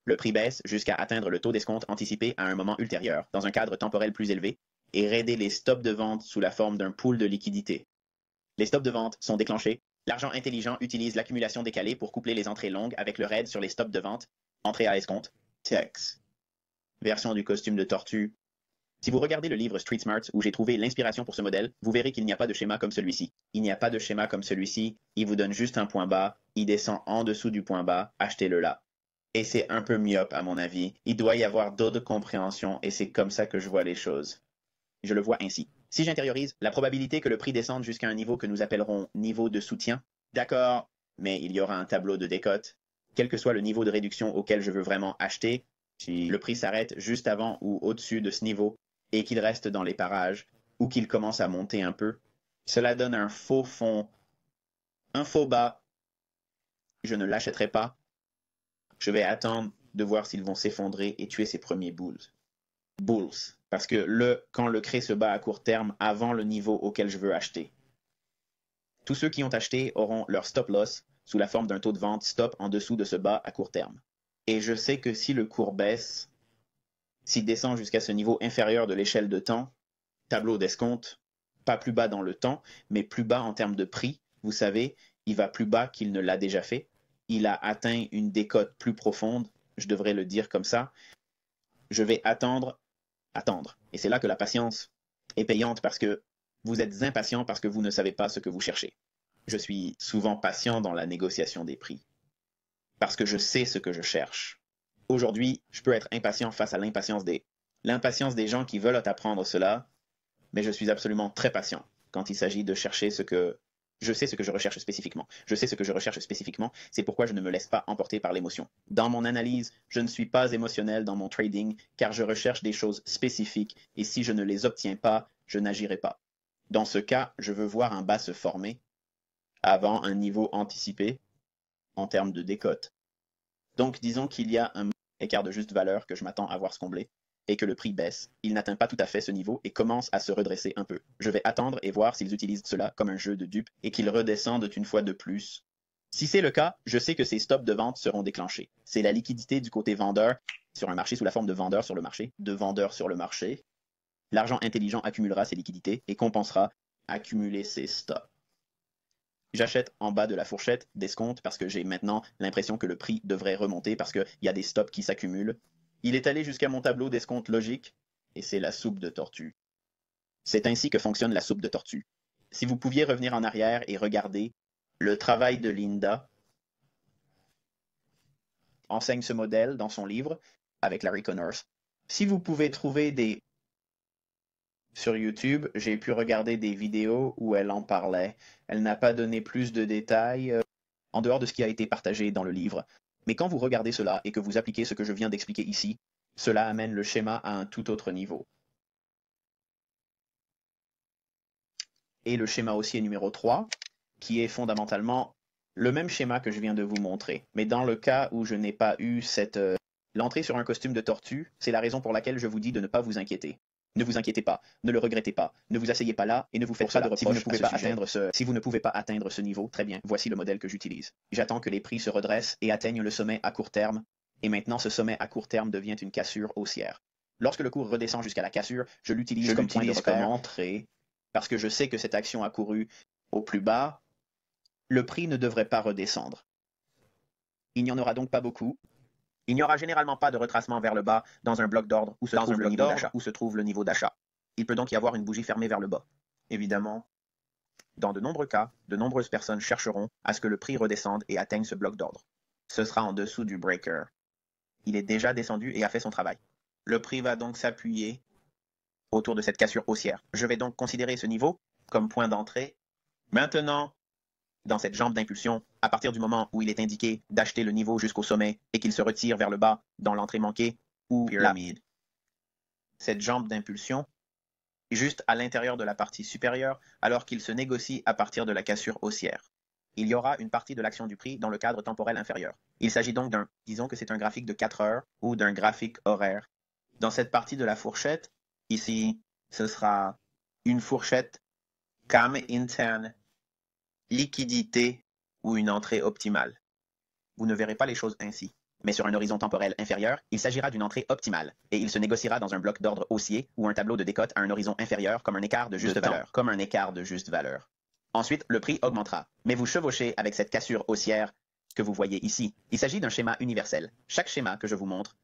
Le prix baisse jusqu'à atteindre le taux d'escompte anticipé à un moment ultérieur, dans un cadre temporel plus élevé, et raider les stops de vente sous la forme d'un pool de liquidité. Les stops de vente sont déclenchés. L'argent intelligent utilise l'accumulation décalée pour coupler les entrées longues avec le raid sur les stops de vente. Entrée à escompte. Text. Version du costume de tortue. Si vous regardez le livre Street Smarts où j'ai trouvé l'inspiration pour ce modèle, vous verrez qu'il n'y a pas de schéma comme celui-ci. Il n'y a pas de schéma comme celui-ci, il vous donne juste un point bas, il descend en dessous du point bas, achetez-le là. Et c'est un peu myope à mon avis. Il doit y avoir d'autres compréhensions et c'est comme ça que je vois les choses. Je le vois ainsi. Si j'intériorise la probabilité que le prix descende jusqu'à un niveau que nous appellerons niveau de soutien, d'accord, mais il y aura un tableau de décote. Quel que soit le niveau de réduction auquel je veux vraiment acheter, si le prix s'arrête juste avant ou au-dessus de ce niveau et qu'il reste dans les parages ou qu'il commence à monter un peu, cela donne un faux fond, un faux bas. Je ne l'achèterai pas. Je vais attendre de voir s'ils vont s'effondrer et tuer ces premiers bulls. Parce que quand le cré se bat à court terme avant le niveau auquel je veux acheter. Tous ceux qui ont acheté auront leur stop loss sous la forme d'un taux de vente stop en dessous de ce bas à court terme. Et je sais que si le cours baisse, s'il descend jusqu'à ce niveau inférieur de l'échelle de temps, tableau d'escompte, pas plus bas dans le temps, mais plus bas en termes de prix, vous savez, il va plus bas qu'il ne l'a déjà fait. Il a atteint une décote plus profonde, je devrais le dire comme ça. Je vais attendre. Et c'est là que la patience est payante parce que vous êtes impatient parce que vous ne savez pas ce que vous cherchez. Je suis souvent patient dans la négociation des prix parce que je sais ce que je cherche. Aujourd'hui, je peux être impatient face à l'impatience des gens qui veulent apprendre cela, mais je suis absolument très patient quand il s'agit de chercher ce que je sais ce que je recherche spécifiquement. Je sais ce que je recherche spécifiquement, c'est pourquoi je ne me laisse pas emporter par l'émotion. Dans mon analyse, je ne suis pas émotionnel dans mon trading car je recherche des choses spécifiques et si je ne les obtiens pas, je n'agirai pas. Dans ce cas, je veux voir un bas se former avant un niveau anticipé en termes de décote. Donc disons qu'il y a un écart de juste valeur que je m'attends à voir se combler et que le prix baisse, il n'atteint pas tout à fait ce niveau et commence à se redresser un peu. Je vais attendre et voir s'ils utilisent cela comme un jeu de dupes et qu'ils redescendent une fois de plus. Si c'est le cas, je sais que ces stops de vente seront déclenchés. C'est la liquidité du côté vendeur sur un marché sous la forme de vendeur sur le marché, de vendeur sur le marché. L'argent intelligent accumulera ces liquidités et compensera accumuler ces stops. J'achète en bas de la fourchette d'escompte parce que j'ai maintenant l'impression que le prix devrait remonter parce qu'il y a des stops qui s'accumulent. Il est allé jusqu'à mon tableau d'escompte logique et c'est la soupe de tortue. C'est ainsi que fonctionne la soupe de tortue. Si vous pouviez revenir en arrière et regarder, le travail de Linda enseigne ce modèle dans son livre avec Larry Connors. Si vous pouvez trouver des... Sur YouTube, j'ai pu regarder des vidéos où elle en parlait. Elle n'a pas donné plus de détails en dehors de ce qui a été partagé dans le livre. Mais quand vous regardez cela et que vous appliquez ce que je viens d'expliquer ici, cela amène le schéma à un tout autre niveau. Et le schéma haussier numéro 3, qui est fondamentalement le même schéma que je viens de vous montrer. Mais dans le cas où je n'ai pas eu l'entrée sur un costume de tortue, c'est la raison pour laquelle je vous dis de ne pas vous inquiéter. Ne vous inquiétez pas, ne le regrettez pas, ne vous asseyez pas là et ne vous faites pas de reproches si vous ne pouvez pas atteindre ce niveau, très bien, voici le modèle que j'utilise. J'attends que les prix se redressent et atteignent le sommet à court terme, et maintenant ce sommet à court terme devient une cassure haussière. Lorsque le cours redescend jusqu'à la cassure, je l'utilise comme point de repère, entrée, parce que je sais que cette action a couru au plus bas, le prix ne devrait pas redescendre. Il n'y en aura donc pas beaucoup. Il n'y aura généralement pas de retracement vers le bas dans un bloc d'ordre où se trouve le niveau d'achat. Il peut donc y avoir une bougie fermée vers le bas. Évidemment, dans de nombreux cas, de nombreuses personnes chercheront à ce que le prix redescende et atteigne ce bloc d'ordre. Ce sera en dessous du breaker. Il est déjà descendu et a fait son travail. Le prix va donc s'appuyer autour de cette cassure haussière. Je vais donc considérer ce niveau comme point d'entrée. Maintenant, dans cette jambe d'impulsion, à partir du moment où il est indiqué d'acheter le niveau jusqu'au sommet et qu'il se retire vers le bas dans l'entrée manquée ou pyramide. Cette jambe d'impulsion est juste à l'intérieur de la partie supérieure alors qu'il se négocie à partir de la cassure haussière. Il y aura une partie de l'action du prix dans le cadre temporel inférieur. Il s'agit donc disons que c'est un graphique de 4 heures ou d'un graphique horaire. Dans cette partie de la fourchette, ici, ce sera une fourchette cam interne, liquidité ou une entrée optimale. Vous ne verrez pas les choses ainsi. Mais sur un horizon temporel inférieur, il s'agira d'une entrée optimale, et il se négociera dans un bloc d'ordre haussier ou un tableau de décote à un horizon inférieur comme un écart de juste valeur. Comme un écart de juste valeur. Ensuite, le prix augmentera, mais vous chevauchez avec cette cassure haussière que vous voyez ici. Il s'agit d'un schéma universel. Chaque schéma que je vous montre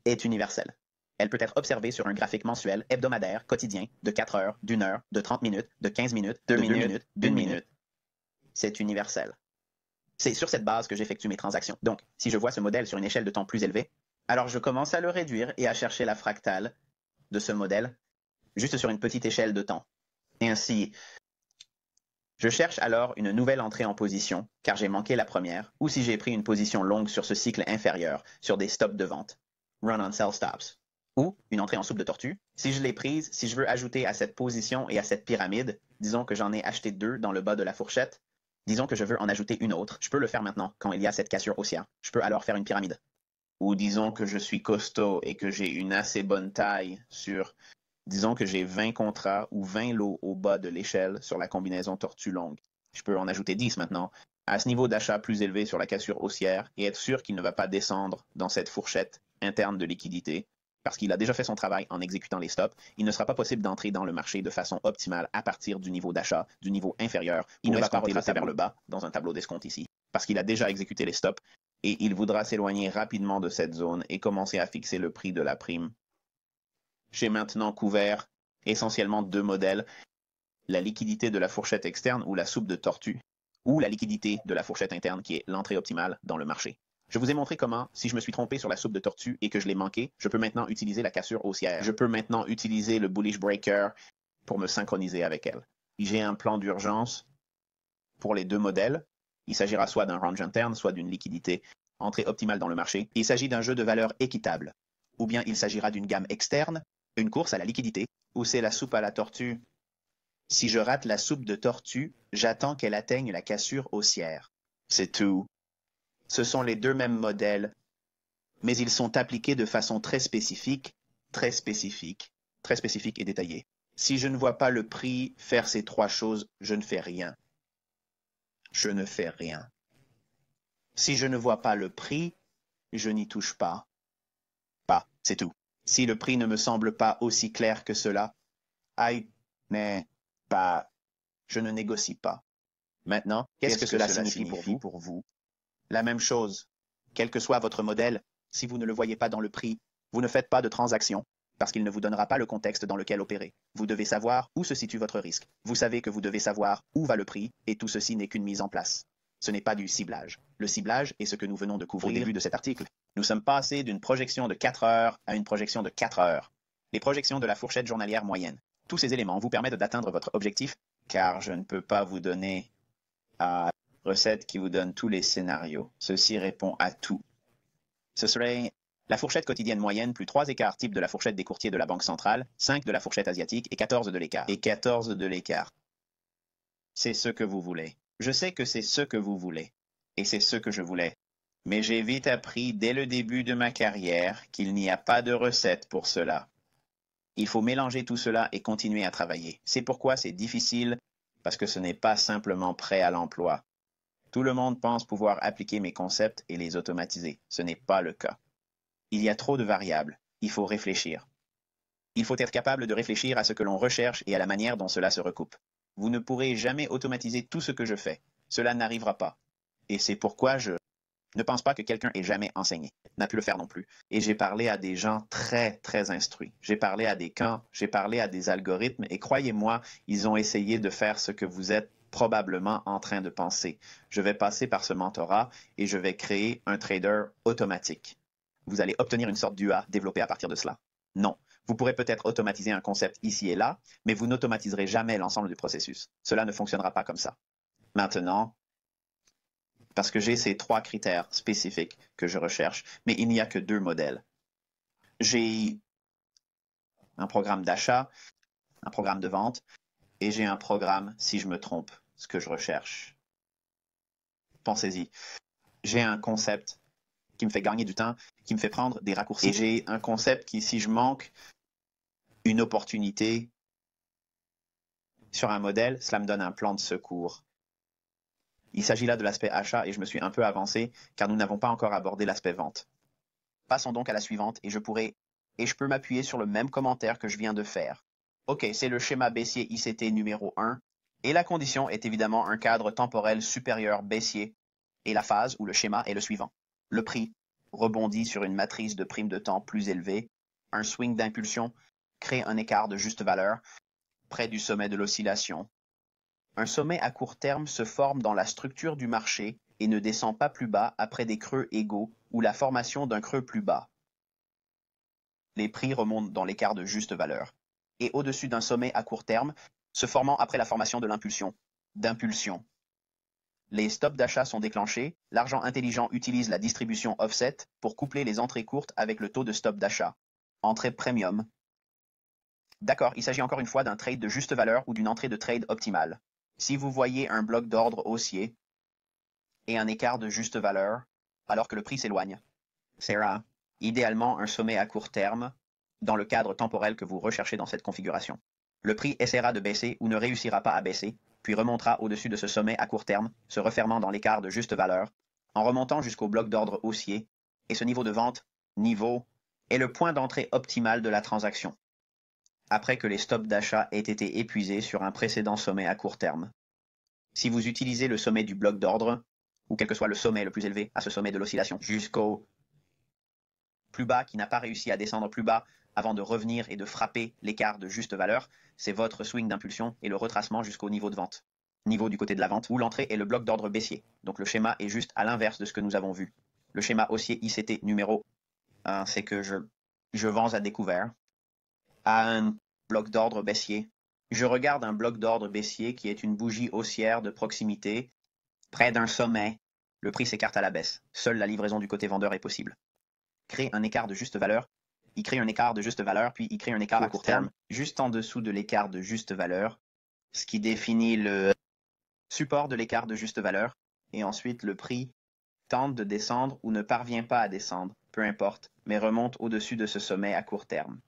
est universel. Elle peut être observée sur un graphique mensuel, hebdomadaire, quotidien, de 4 heures, d'1 heure, de 30 minutes, de 15 minutes, de 2 minutes, d'1 minute. C'est universel. C'est sur cette base que j'effectue mes transactions. Donc, si je vois ce modèle sur une échelle de temps plus élevée, alors je commence à le réduire et à chercher la fractale de ce modèle juste sur une petite échelle de temps. Et ainsi, je cherche alors une nouvelle entrée en position, car j'ai manqué la première, ou si j'ai pris une position longue sur ce cycle inférieur, sur des stops de vente, run on sell stops, ou une entrée en soupe de tortue. Si je l'ai prise, si je veux ajouter à cette position et à cette pyramide, disons que j'en ai acheté 2 dans le bas de la fourchette, disons que je veux en ajouter une autre, je peux le faire maintenant, quand il y a cette cassure haussière. Je peux alors faire une pyramide. Ou disons que je suis costaud et que j'ai une assez bonne taille sur, disons que j'ai 20 contrats ou 20 lots au bas de l'échelle sur la combinaison tortue longue. Je peux en ajouter 10 maintenant, à ce niveau d'achat plus élevé sur la cassure haussière et être sûr qu'il ne va pas descendre dans cette fourchette interne de liquidité. Parce qu'il a déjà fait son travail en exécutant les stops, il ne sera pas possible d'entrer dans le marché de façon optimale à partir du niveau d'achat, du niveau inférieur. Il ne va pas retracer vers le bas dans un tableau d'escompte ici, parce qu'il a déjà exécuté les stops et il voudra s'éloigner rapidement de cette zone et commencer à fixer le prix de la prime. J'ai maintenant couvert essentiellement 2 modèles, la liquidité de la fourchette externe ou la soupe de tortue, ou la liquidité de la fourchette interne qui est l'entrée optimale dans le marché. Je vous ai montré comment, si je me suis trompé sur la soupe de tortue et que je l'ai manqué, je peux maintenant utiliser la cassure haussière. Je peux maintenant utiliser le bullish breaker pour me synchroniser avec elle. J'ai un plan d'urgence pour les 2 modèles. Il s'agira soit d'un range interne, soit d'une liquidité entrée optimale dans le marché. Il s'agit d'un jeu de valeurs équitable. Ou bien il s'agira d'une gamme externe, une course à la liquidité, ou c'est la soupe à la tortue. Si je rate la soupe de tortue, j'attends qu'elle atteigne la cassure haussière. C'est tout. Ce sont les 2 mêmes modèles, mais ils sont appliqués de façon très spécifique et détaillée. Si je ne vois pas le prix faire ces 3 choses, je ne fais rien. Je ne fais rien. Si je ne vois pas le prix, je n'y touche pas. C'est tout. Si le prix ne me semble pas aussi clair que cela, je ne négocie pas. Maintenant, qu'est-ce que cela signifie pour vous? La même chose. Quel que soit votre modèle, si vous ne le voyez pas dans le prix, vous ne faites pas de transaction, parce qu'il ne vous donnera pas le contexte dans lequel opérer. Vous devez savoir où se situe votre risque. Vous savez que vous devez savoir où va le prix, et tout ceci n'est qu'une mise en place. Ce n'est pas du ciblage. Le ciblage est ce que nous venons de couvrir au début de cet article. Nous sommes passés d'une projection de 4 heures à une projection de 4 heures. Les projections de la fourchette journalière moyenne. Tous ces éléments vous permettent d'atteindre votre objectif, car je ne peux pas vous donner à recette qui vous donne tous les scénarios. Ceci répond à tout. Ce serait la fourchette quotidienne moyenne plus 3 écarts type de la fourchette des courtiers de la Banque centrale, 5 de la fourchette asiatique et 14 de l'écart. C'est ce que vous voulez. Je sais que c'est ce que vous voulez. Et c'est ce que je voulais. Mais j'ai vite appris dès le début de ma carrière qu'il n'y a pas de recette pour cela. Il faut mélanger tout cela et continuer à travailler. C'est pourquoi c'est difficile, parce que ce n'est pas simplement prêt à l'emploi. Tout le monde pense pouvoir appliquer mes concepts et les automatiser. Ce n'est pas le cas. Il y a trop de variables. Il faut réfléchir. Il faut être capable de réfléchir à ce que l'on recherche et à la manière dont cela se recoupe. Vous ne pourrez jamais automatiser tout ce que je fais. Cela n'arrivera pas. Et c'est pourquoi je ne pense pas que quelqu'un ait jamais enseigné, n'a pu le faire non plus. Et j'ai parlé à des gens très, très instruits. J'ai parlé à des camps, j'ai parlé à des algorithmes, et croyez-moi, ils ont essayé de faire ce que vous êtes probablement en train de penser. Je vais passer par ce mentorat et je vais créer un trader automatique. Vous allez obtenir une sorte d'UA développée à partir de cela. Non. Vous pourrez peut-être automatiser un concept ici et là, mais vous n'automatiserez jamais l'ensemble du processus. Cela ne fonctionnera pas comme ça. Maintenant, parce que j'ai ces 3 critères spécifiques que je recherche, mais il n'y a que 2 modèles. J'ai un programme d'achat, un programme de vente, et j'ai un programme, si je me trompe, ce que je recherche. Pensez-y. J'ai un concept qui me fait gagner du temps, qui me fait prendre des raccourcis. Et j'ai un concept qui, si je manque une opportunité sur un modèle, cela me donne un plan de secours. Il s'agit là de l'aspect achat et je me suis un peu avancé car nous n'avons pas encore abordé l'aspect vente. Passons donc à la suivante et je peux m'appuyer sur le même commentaire que je viens de faire. Ok, c'est le schéma baissier ICT numéro 1 et la condition est évidemment un cadre temporel supérieur baissier et la phase ou le schéma est le suivant. Le prix rebondit sur une matrice de prime de temps plus élevée, un swing d'impulsion crée un écart de juste valeur près du sommet de l'oscillation. Un sommet à court terme se forme dans la structure du marché et ne descend pas plus bas après des creux égaux ou la formation d'un creux plus bas. Les prix remontent dans l'écart de juste valeur et au-dessus d'un sommet à court terme, se formant après la formation de d'impulsion. Les stops d'achat sont déclenchés, l'argent intelligent utilise la distribution offset pour coupler les entrées courtes avec le taux de stop d'achat. Entrée premium. D'accord, il s'agit encore une fois d'un trade de juste valeur ou d'une entrée de trade optimale. Si vous voyez un bloc d'ordre haussier et un écart de juste valeur, alors que le prix s'éloigne, c'est rare. Idéalement un sommet à court terme, dans le cadre temporel que vous recherchez dans cette configuration. Le prix essaiera de baisser ou ne réussira pas à baisser, puis remontera au-dessus de ce sommet à court terme, se refermant dans l'écart de juste valeur, en remontant jusqu'au bloc d'ordre haussier, et ce niveau de vente, est le point d'entrée optimal de la transaction, après que les stops d'achat aient été épuisés sur un précédent sommet à court terme. Si vous utilisez le sommet du bloc d'ordre, ou quel que soit le sommet le plus élevé à ce sommet de l'oscillation, jusqu'au plus bas qui n'a pas réussi à descendre plus bas avant de revenir et de frapper l'écart de juste valeur, c'est votre swing d'impulsion et le retracement jusqu'au niveau de vente. Niveau du côté de la vente, où l'entrée est le bloc d'ordre baissier. Donc le schéma est juste à l'inverse de ce que nous avons vu. Le schéma haussier ICT numéro 1, c'est que je vends à découvert à un bloc d'ordre baissier. Je regarde un bloc d'ordre baissier qui est une bougie haussière de proximité près d'un sommet. Le prix s'écarte à la baisse. Seule la livraison du côté vendeur est possible. Crée un écart de juste valeur, il crée un écart de juste valeur, puis il crée un écart à court terme, juste en dessous de l'écart de juste valeur, ce qui définit le support de l'écart de juste valeur, et ensuite le prix tente de descendre ou ne parvient pas à descendre, peu importe, mais remonte au-dessus de ce sommet à court terme.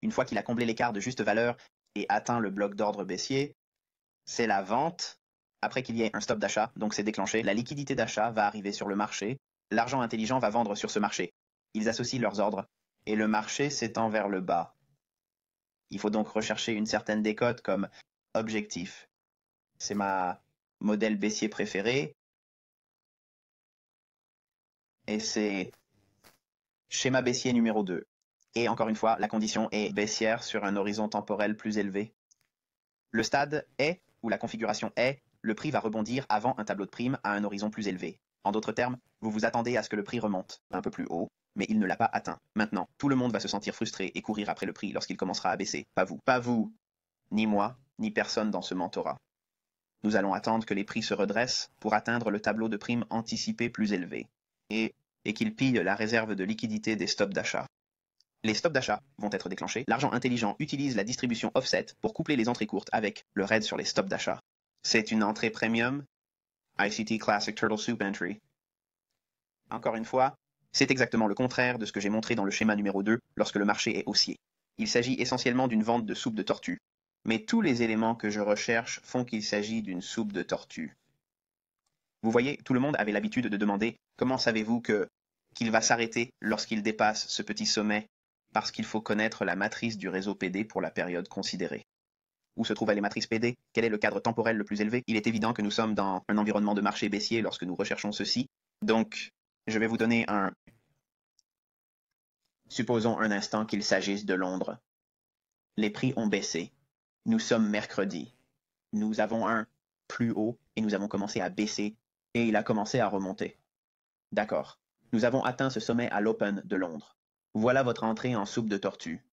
Une fois qu'il a comblé l'écart de juste valeur et atteint le bloc d'ordre baissier, c'est la vente, après qu'il y ait un stop d'achat, donc c'est déclenché, la liquidité d'achat va arriver sur le marché, l'argent intelligent va vendre sur ce marché. Ils associent leurs ordres, et le marché s'étend vers le bas. Il faut donc rechercher une certaine décote comme objectif. C'est ma modèle baissier préféré, et c'est schéma baissier numéro 2. Et encore une fois, la condition est baissière sur un horizon temporel plus élevé. Le stade est, ou la configuration est, le prix va rebondir avant un tableau de prime à un horizon plus élevé. En d'autres termes, vous vous attendez à ce que le prix remonte un peu plus haut, mais il ne l'a pas atteint. Maintenant, tout le monde va se sentir frustré et courir après le prix lorsqu'il commencera à baisser. Pas vous. Pas vous, ni moi, ni personne dans ce mentorat. Nous allons attendre que les prix se redressent pour atteindre le tableau de prime anticipé plus élevé, et qu'ils pillent la réserve de liquidité des stops d'achat. Les stops d'achat vont être déclenchés. L'argent intelligent utilise la distribution offset pour coupler les entrées courtes avec le raid sur les stops d'achat. C'est une entrée premium, ICT Classic Turtle Soup Entry. Encore une fois, c'est exactement le contraire de ce que j'ai montré dans le schéma numéro 2 lorsque le marché est haussier. Il s'agit essentiellement d'une vente de soupe de tortue. Mais tous les éléments que je recherche font qu'il s'agit d'une soupe de tortue. Vous voyez, tout le monde avait l'habitude de demander « Comment savez-vous qu'il va s'arrêter lorsqu'il dépasse ce petit sommet ?» Parce qu'il faut connaître la matrice du réseau PD pour la période considérée. Où se trouvent les matrices PD? Quel est le cadre temporel le plus élevé? Il est évident que nous sommes dans un environnement de marché baissier lorsque nous recherchons ceci. Donc, je vais vous donner un... Supposons un instant qu'il s'agisse de Londres. Les prix ont baissé. Nous sommes mercredi. Nous avons un plus haut et nous avons commencé à baisser et il a commencé à remonter. D'accord. Nous avons atteint ce sommet à l'Open de Londres. Voilà votre entrée en soupe de tortue.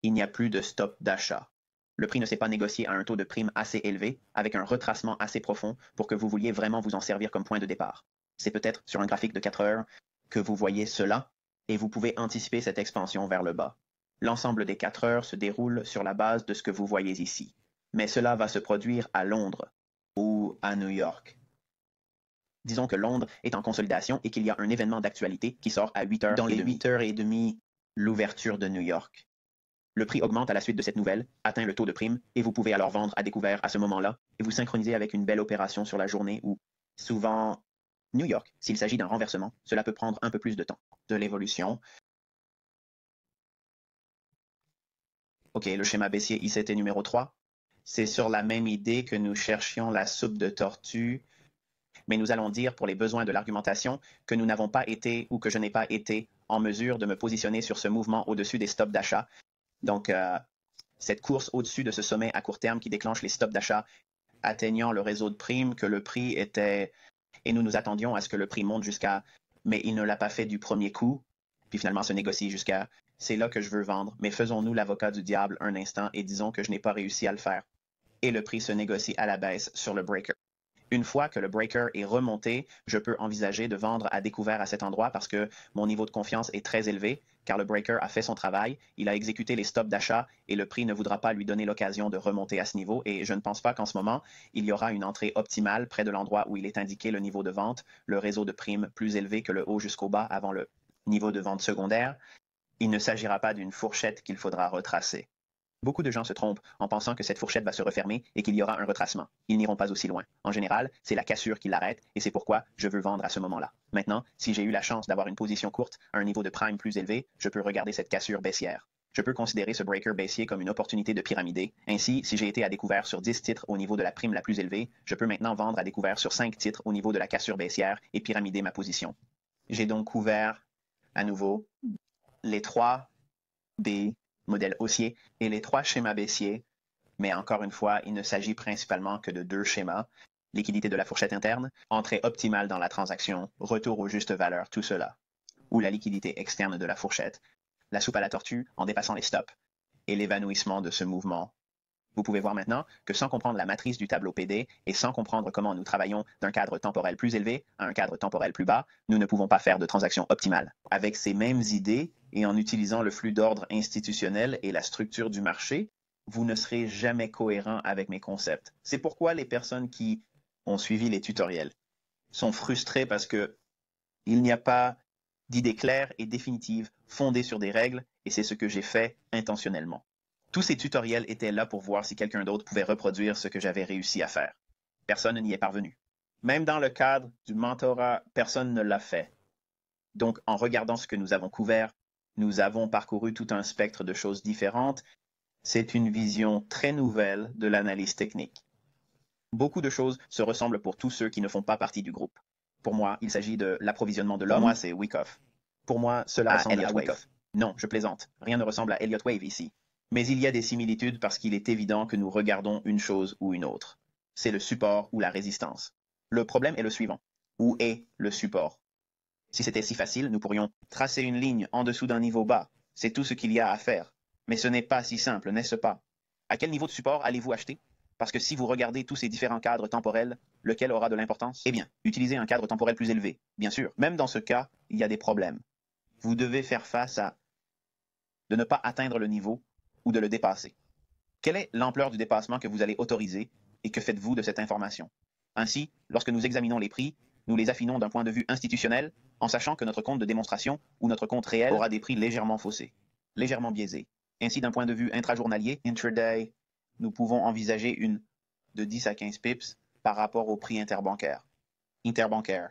Il n'y a plus de stop d'achat. Le prix ne s'est pas négocié à un taux de prime assez élevé, avec un retracement assez profond pour que vous vouliez vraiment vous en servir comme point de départ. C'est peut-être sur un graphique de 4 heures que vous voyez cela, et vous pouvez anticiper cette expansion vers le bas. L'ensemble des 4 heures se déroule sur la base de ce que vous voyez ici. Mais cela va se produire à Londres ou à New York. Disons que Londres est en consolidation et qu'il y a un événement d'actualité qui sort à 8 heures. Dans les 8 heures et demie, l'ouverture de New York. Le prix augmente à la suite de cette nouvelle, atteint le taux de prime, et vous pouvez alors vendre à découvert à ce moment-là, et vous synchroniser avec une belle opération sur la journée où, souvent, New York, s'il s'agit d'un renversement, cela peut prendre un peu plus de temps. De l'évolution. OK, le schéma baissier I7 est numéro 3. C'est sur la même idée que nous cherchions la soupe de tortue, mais nous allons dire pour les besoins de l'argumentation que nous n'avons pas été ou que je n'ai pas été en mesure de me positionner sur ce mouvement au-dessus des stops d'achat. Donc, cette course au-dessus de ce sommet à court terme qui déclenche les stops d'achat atteignant le réseau de primes, que le prix était... Et nous nous attendions à ce que le prix monte jusqu'à... Mais il ne l'a pas fait du premier coup, puis finalement se négocie jusqu'à... C'est là que je veux vendre, mais faisons-nous l'avocat du diable un instant et disons que je n'ai pas réussi à le faire. Et le prix se négocie à la baisse sur le breaker. Une fois que le breaker est remonté, je peux envisager de vendre à découvert à cet endroit parce que mon niveau de confiance est très élevé, car le breaker a fait son travail, il a exécuté les stops d'achat et le prix ne voudra pas lui donner l'occasion de remonter à ce niveau. Et je ne pense pas qu'en ce moment, il y aura une entrée optimale près de l'endroit où il est indiqué le niveau de vente, le réseau de primes plus élevé que le haut jusqu'au bas avant le niveau de vente secondaire. Il ne s'agira pas d'une fourchette qu'il faudra retracer. Beaucoup de gens se trompent en pensant que cette fourchette va se refermer et qu'il y aura un retracement. Ils n'iront pas aussi loin. En général, c'est la cassure qui l'arrête et c'est pourquoi je veux vendre à ce moment-là. Maintenant, si j'ai eu la chance d'avoir une position courte à un niveau de prime plus élevé, je peux regarder cette cassure baissière. Je peux considérer ce breaker baissier comme une opportunité de pyramider. Ainsi, si j'ai été à découvert sur 10 titres au niveau de la prime la plus élevée, je peux maintenant vendre à découvert sur 5 titres au niveau de la cassure baissière et pyramider ma position. J'ai donc couvert, à nouveau, les 3 B modèle haussier et les 3 schémas baissiers, mais encore une fois, il ne s'agit principalement que de 2 schémas. Liquidité de la fourchette interne, entrée optimale dans la transaction, retour aux justes valeurs, tout cela. Ou la liquidité externe de la fourchette, la soupe à la tortue en dépassant les stops, et l'évanouissement de ce mouvement. Vous pouvez voir maintenant que sans comprendre la matrice du tableau PD et sans comprendre comment nous travaillons d'un cadre temporel plus élevé à un cadre temporel plus bas, nous ne pouvons pas faire de transaction optimale. Avec ces mêmes idées et en utilisant le flux d'ordre institutionnel et la structure du marché, vous ne serez jamais cohérent avec mes concepts. C'est pourquoi les personnes qui ont suivi les tutoriels sont frustrées parce que il n'y a pas d'idée claire et définitive fondée sur des règles et c'est ce que j'ai fait intentionnellement. Tous ces tutoriels étaient là pour voir si quelqu'un d'autre pouvait reproduire ce que j'avais réussi à faire. Personne n'y est parvenu. Même dans le cadre du mentorat, personne ne l'a fait. Donc, en regardant ce que nous avons couvert, nous avons parcouru tout un spectre de choses différentes. C'est une vision très nouvelle de l'analyse technique. Beaucoup de choses se ressemblent pour tous ceux qui ne font pas partie du groupe. Pour moi, il s'agit de l'approvisionnement de l'homme. Pour moi, c'est Wyckoff. Pour moi, cela ressemble à Wyckoff. Non, je plaisante. Rien ne ressemble à Elliott Wave ici. Mais il y a des similitudes parce qu'il est évident que nous regardons une chose ou une autre. C'est le support ou la résistance. Le problème est le suivant. Où est le support? Si c'était si facile, nous pourrions tracer une ligne en dessous d'un niveau bas. C'est tout ce qu'il y a à faire. Mais ce n'est pas si simple, n'est-ce pas? À quel niveau de support allez-vous acheter? Parce que si vous regardez tous ces différents cadres temporels, lequel aura de l'importance? Eh bien, utilisez un cadre temporel plus élevé. Bien sûr, même dans ce cas, il y a des problèmes. Vous devez faire face à de ne pas atteindre le niveau ou de le dépasser. Quelle est l'ampleur du dépassement que vous allez autoriser et que faites-vous de cette information? Ainsi, lorsque nous examinons les prix, nous les affinons d'un point de vue institutionnel en sachant que notre compte de démonstration ou notre compte réel aura des prix légèrement faussés, légèrement biaisés. Ainsi, d'un point de vue intrajournalier, intraday, nous pouvons envisager une de 10 à 15 pips par rapport au prix interbancaire. Interbancaire.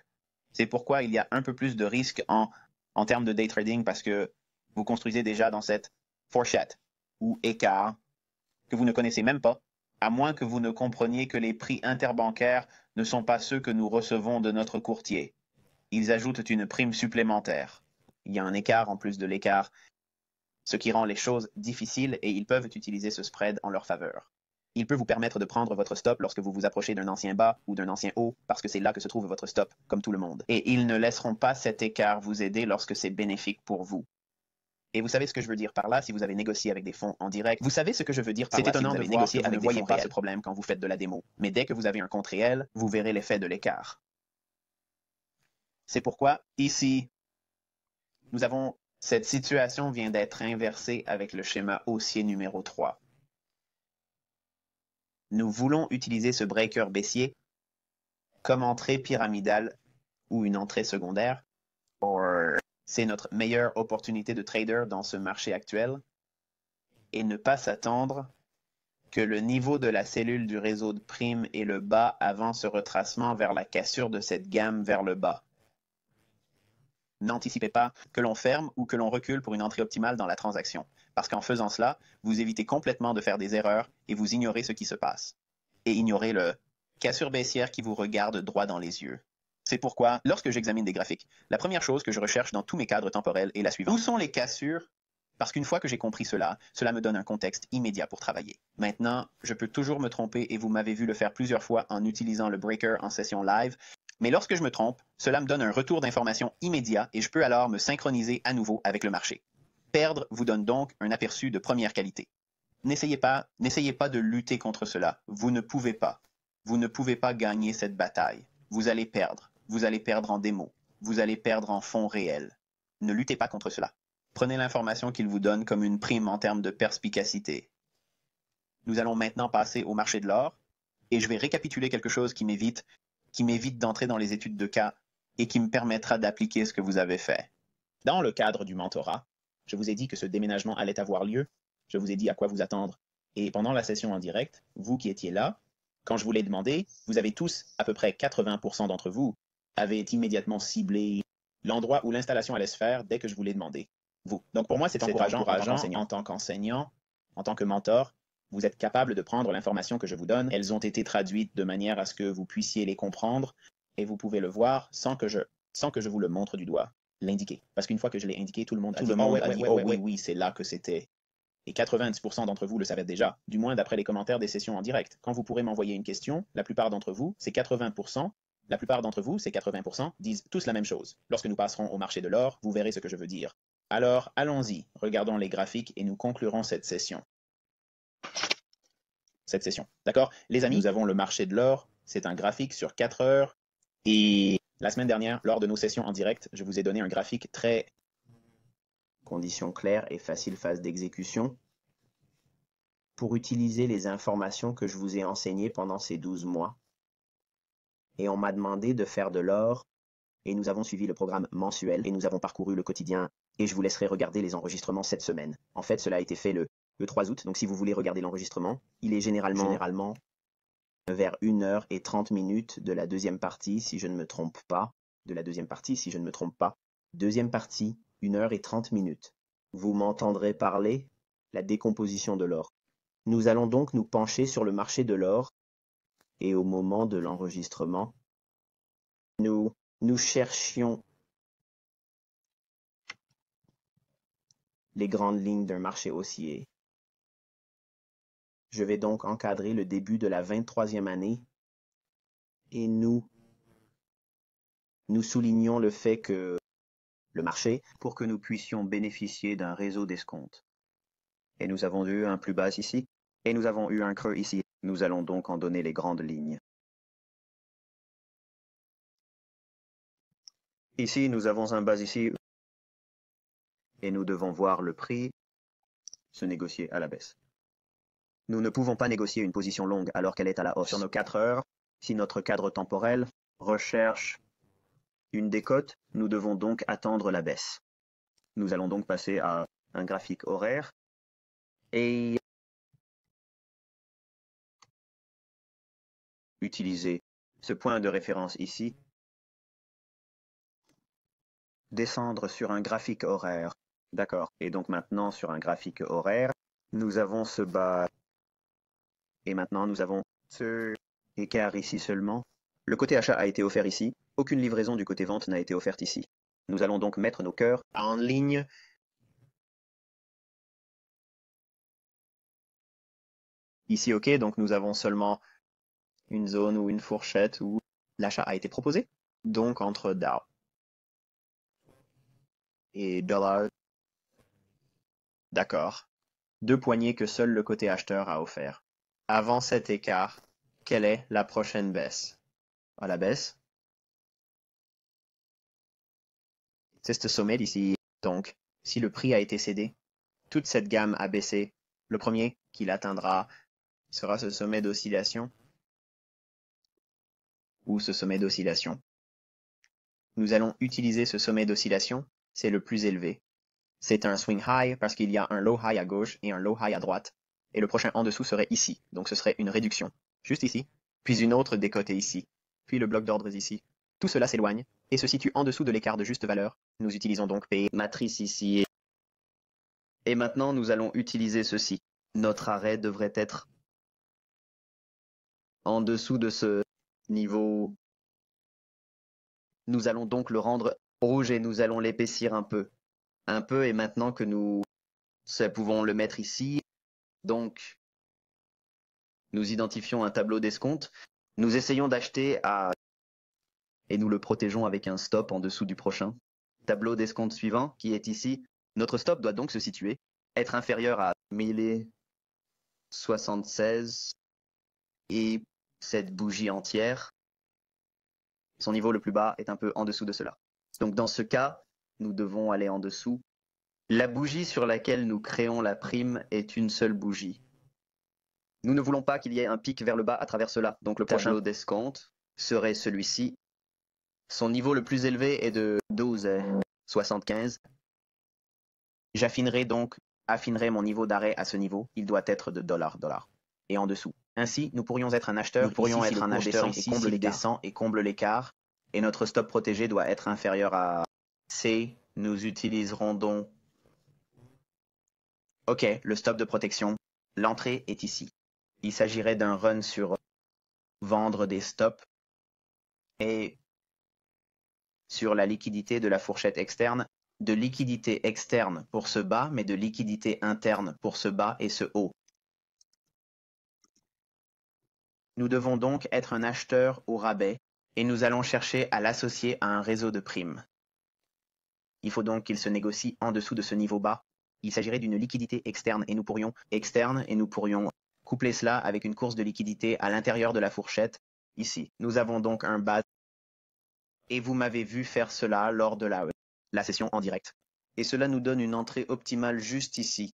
C'est pourquoi il y a un peu plus de risque en termes de day trading parce que vous construisez déjà dans cette fourchette ou écart que vous ne connaissez même pas, à moins que vous ne compreniez que les prix interbancaires ne sont pas ceux que nous recevons de notre courtier. Ils ajoutent une prime supplémentaire. Il y a un écart en plus de l'écart, ce qui rend les choses difficiles et ils peuvent utiliser ce spread en leur faveur. Il peut vous permettre de prendre votre stop lorsque vous vous approchez d'un ancien bas ou d'un ancien haut, parce que c'est là que se trouve votre stop, comme tout le monde. Et ils ne laisseront pas cet écart vous aider lorsque c'est bénéfique pour vous. Et vous savez ce que je veux dire par là si vous avez négocié avec des fonds en direct. Vous savez ce que je veux dire par là. C'est étonnant de négocier avec des fonds réels. Vous ne voyez pas ce problème quand vous faites de la démo. Mais dès que vous avez un compte réel, vous verrez l'effet de l'écart. C'est pourquoi, ici, cette situation vient d'être inversée avec le schéma haussier numéro 3. Nous voulons utiliser ce breaker baissier comme entrée pyramidale ou une entrée secondaire. C'est notre meilleure opportunité de trader dans ce marché actuel et ne pas s'attendre que le niveau de la cellule du réseau de primes est le bas avant ce retracement vers la cassure de cette gamme vers le bas. N'anticipez pas que l'on ferme ou que l'on recule pour une entrée optimale dans la transaction, parce qu'en faisant cela, vous évitez complètement de faire des erreurs et vous ignorez ce qui se passe. Et ignorez le cassure baissière qui vous regarde droit dans les yeux. C'est pourquoi, lorsque j'examine des graphiques, la première chose que je recherche dans tous mes cadres temporels est la suivante. Où sont les cassures? Parce qu'une fois que j'ai compris cela, cela me donne un contexte immédiat pour travailler. Maintenant, je peux toujours me tromper et vous m'avez vu le faire plusieurs fois en utilisant le breaker en session live, mais lorsque je me trompe, cela me donne un retour d'information immédiat et je peux alors me synchroniser à nouveau avec le marché. Perdre vous donne donc un aperçu de première qualité. N'essayez pas de lutter contre cela. Vous ne pouvez pas. Vous ne pouvez pas gagner cette bataille. Vous allez perdre. Vous allez perdre en démo. Vous allez perdre en fonds réels. Ne luttez pas contre cela. Prenez l'information qu'il vous donne comme une prime en termes de perspicacité. Nous allons maintenant passer au marché de l'or et je vais récapituler quelque chose qui m'évite d'entrer dans les études de cas et qui me permettra d'appliquer ce que vous avez fait. Dans le cadre du mentorat, je vous ai dit que ce déménagement allait avoir lieu, je vous ai dit à quoi vous attendre. Et pendant la session en direct, vous qui étiez là, quand je vous l'ai demandé, vous avez tous, à peu près 80% d'entre vous, avaient immédiatement ciblé l'endroit où l'installation allait se faire dès que je vous l'ai demandé. Vous. Donc pour moi, c'est encourageant en tant qu'enseignant, en tant que mentor. Vous êtes capable de prendre l'information que je vous donne. Elles ont été traduites de manière à ce que vous puissiez les comprendre et vous pouvez le voir sans que je vous le montre du doigt, l'indiquer. Parce qu'une fois que je l'ai indiqué, tout le monde a dit « Oh oui, c'est là que c'était ». Et 90% d'entre vous le savaient déjà, du moins d'après les commentaires des sessions en direct. Quand vous pourrez m'envoyer une question, la plupart d'entre vous, c'est 80%, disent tous la même chose. Lorsque nous passerons au marché de l'or, vous verrez ce que je veux dire. Alors, allons-y, regardons les graphiques et nous conclurons cette session. D'accord? Les amis, nous avons le marché de l'or, c'est un graphique sur 4 heures. Et la semaine dernière, lors de nos sessions en direct, je vous ai donné un graphique très conditions claires et facile phase d'exécution pour utiliser les informations que je vous ai enseignées pendant ces 12 mois. Et on m'a demandé de faire de l'or et nous avons suivi le programme mensuel et nous avons parcouru le quotidien et je vous laisserai regarder les enregistrements cette semaine. En fait, cela a été fait le 3 août, donc si vous voulez regarder l'enregistrement, il est généralement vers 1h30 de la deuxième partie, si je ne me trompe pas. Deuxième partie, 1h30. Vous m'entendrez parler, la décomposition de l'or. Nous allons donc nous pencher sur le marché de l'or et au moment de l'enregistrement, nous cherchions les grandes lignes d'un marché haussier. Je vais donc encadrer le début de la 23e année et nous soulignons le fait que le marché, pour que nous puissions bénéficier d'un réseau d'escomptes. Et nous avons eu un plus bas ici, et nous avons eu un creux ici. Nous allons donc en donner les grandes lignes. Ici, nous avons un bas ici, et nous devons voir le prix se négocier à la baisse. Nous ne pouvons pas négocier une position longue alors qu'elle est à la hausse. Sur nos 4 heures, si notre cadre temporel recherche une décote, nous devons donc attendre la baisse. Nous allons donc passer à un graphique horaire et utiliser ce point de référence ici, descendre sur un graphique horaire. D'accord. Et donc maintenant, sur un graphique horaire, nous avons ce bas. Et maintenant, nous avons ce écart ici seulement. Le côté achat a été offert ici. Aucune livraison du côté vente n'a été offerte ici. Nous allons donc mettre nos cœurs en ligne. Ici, OK, donc nous avons seulement une zone ou une fourchette où l'achat a été proposé. Donc entre DAO et $. D'accord. 2 poignées que seul le côté acheteur a offert. Avant cet écart, quelle est la prochaine baisse? À la baisse? C'est ce sommet d'ici. Donc, si le prix a été cédé, toute cette gamme a baissé. Le premier qu'il atteindra sera ce sommet d'oscillation ou ce sommet d'oscillation. Nous allons utiliser ce sommet d'oscillation, c'est le plus élevé. C'est un swing high parce qu'il y a un low high à gauche et un low high à droite. Et le prochain en dessous serait ici, donc ce serait une réduction. Juste ici, puis une autre décotée ici, puis le bloc d'ordre ici. Tout cela s'éloigne et se situe en dessous de l'écart de juste valeur. Nous utilisons donc P matrice ici. Et maintenant, nous allons utiliser ceci. Notre arrêt devrait être en dessous de ce niveau. Nous allons donc le rendre rouge et nous allons l'épaissir un peu. Un peu, et maintenant que nous pouvons le mettre ici, donc nous identifions un tableau d'escompte. Nous essayons d'acheter à... et nous le protégeons avec un stop en dessous du prochain. Tableau d'escompte suivant, qui est ici. Notre stop doit donc se situer, être inférieur à 1076 et cette bougie entière. Son niveau le plus bas est un peu en dessous de cela. Donc dans ce cas, nous devons aller en dessous. La bougie sur laquelle nous créons la prime est une seule bougie. Nous ne voulons pas qu'il y ait un pic vers le bas à travers cela. Donc le prochain tableau d'escompte serait celui-ci. Son niveau le plus élevé est de 12,75. J'affinerai mon niveau d'arrêt à ce niveau. Il doit être de $. Et en dessous. Ainsi, nous pourrions être un acheteur. Nous pourrions être un acheteur ici s'il descend et comble l'écart. Et notre stop protégé doit être inférieur à C. Nous utiliserons donc... OK, le stop de protection. L'entrée est ici. Il s'agirait d'un run sur vendre des stops et sur la liquidité de la fourchette externe, de liquidité externe pour ce bas, mais de liquidité interne pour ce bas et ce haut. Nous devons donc être un acheteur au rabais et nous allons chercher à l'associer à un réseau de primes. Il faut donc qu'il se négocie en dessous de ce niveau bas. Il s'agirait d'une liquidité externe et nous pourrions coupler cela avec une course de liquidité à l'intérieur de la fourchette, ici. Nous avons donc un bas et vous m'avez vu faire cela lors de la session en direct. Et cela nous donne une entrée optimale juste ici.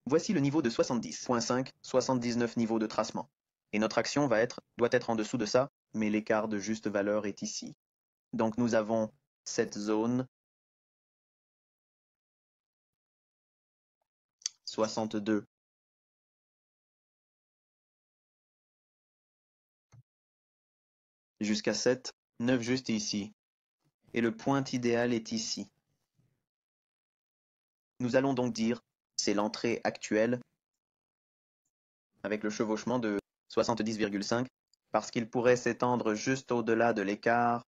Voici le niveau de 70.5, 79 niveaux de tracement. Et notre action doit être en dessous de ça, mais l'écart de juste valeur est ici. Donc nous avons cette zone 62. Jusqu'à 7, 9 juste ici. Et le point idéal est ici. Nous allons donc dire, c'est l'entrée actuelle avec le chevauchement de 70,5 parce qu'il pourrait s'étendre juste au-delà de l'écart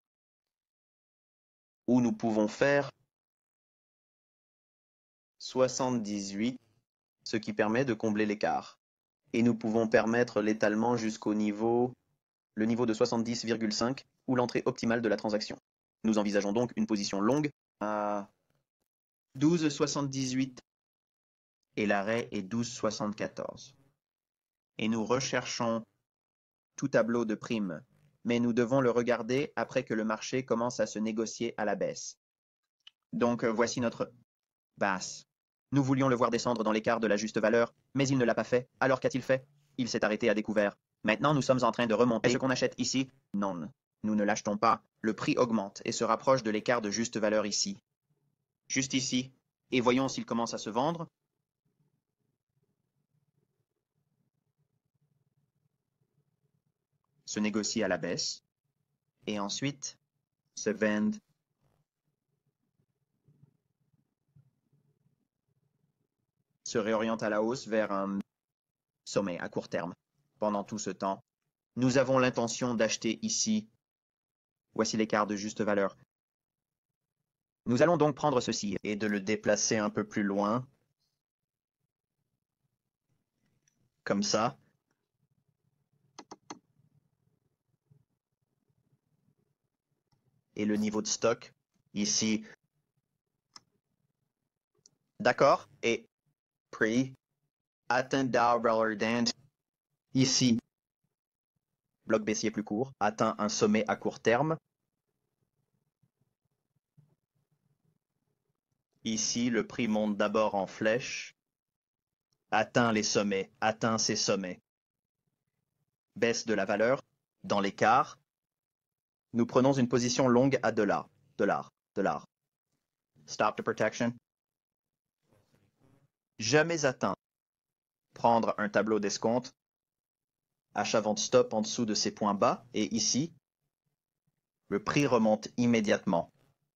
où nous pouvons faire 78, ce qui permet de combler l'écart. Et nous pouvons permettre l'étalement jusqu'au niveau, le niveau de 70,5 ou l'entrée optimale de la transaction. Nous envisageons donc une position longue à 12,78 et l'arrêt est 12,74. Et nous recherchons tout tableau de primes, mais nous devons le regarder après que le marché commence à se négocier à la baisse. Donc voici notre basse. Nous voulions le voir descendre dans l'écart de la juste valeur, mais il ne l'a pas fait. Alors qu'a-t-il fait? Il s'est arrêté à découvert. Maintenant nous sommes en train de remonter. Est-ce qu'on achète ici? Non. Nous ne l'achetons pas. Le prix augmente et se rapproche de l'écart de juste valeur ici. Juste ici. Et voyons s'il commence à se vendre. Se négocie à la baisse. Et ensuite, se vend. Se réoriente à la hausse vers un sommet à court terme. Pendant tout ce temps, nous avons l'intention d'acheter ici. Voici l'écart de juste valeur. Nous allons donc prendre ceci et de le déplacer un peu plus loin. Comme ça. Et le niveau de stock, ici. D'accord? Et prix, atteint d'Auberland, ici. Bloc baissier plus court, atteint un sommet à court terme. Ici, le prix monte d'abord en flèche. Atteint les sommets, atteint ces sommets. Baisse de la valeur, dans l'écart. Nous prenons une position longue à $. Stop to protection. Jamais atteint. prendre un tableau d'escompte, achat-vente stop en dessous de ces points bas, et ici, le prix remonte immédiatement.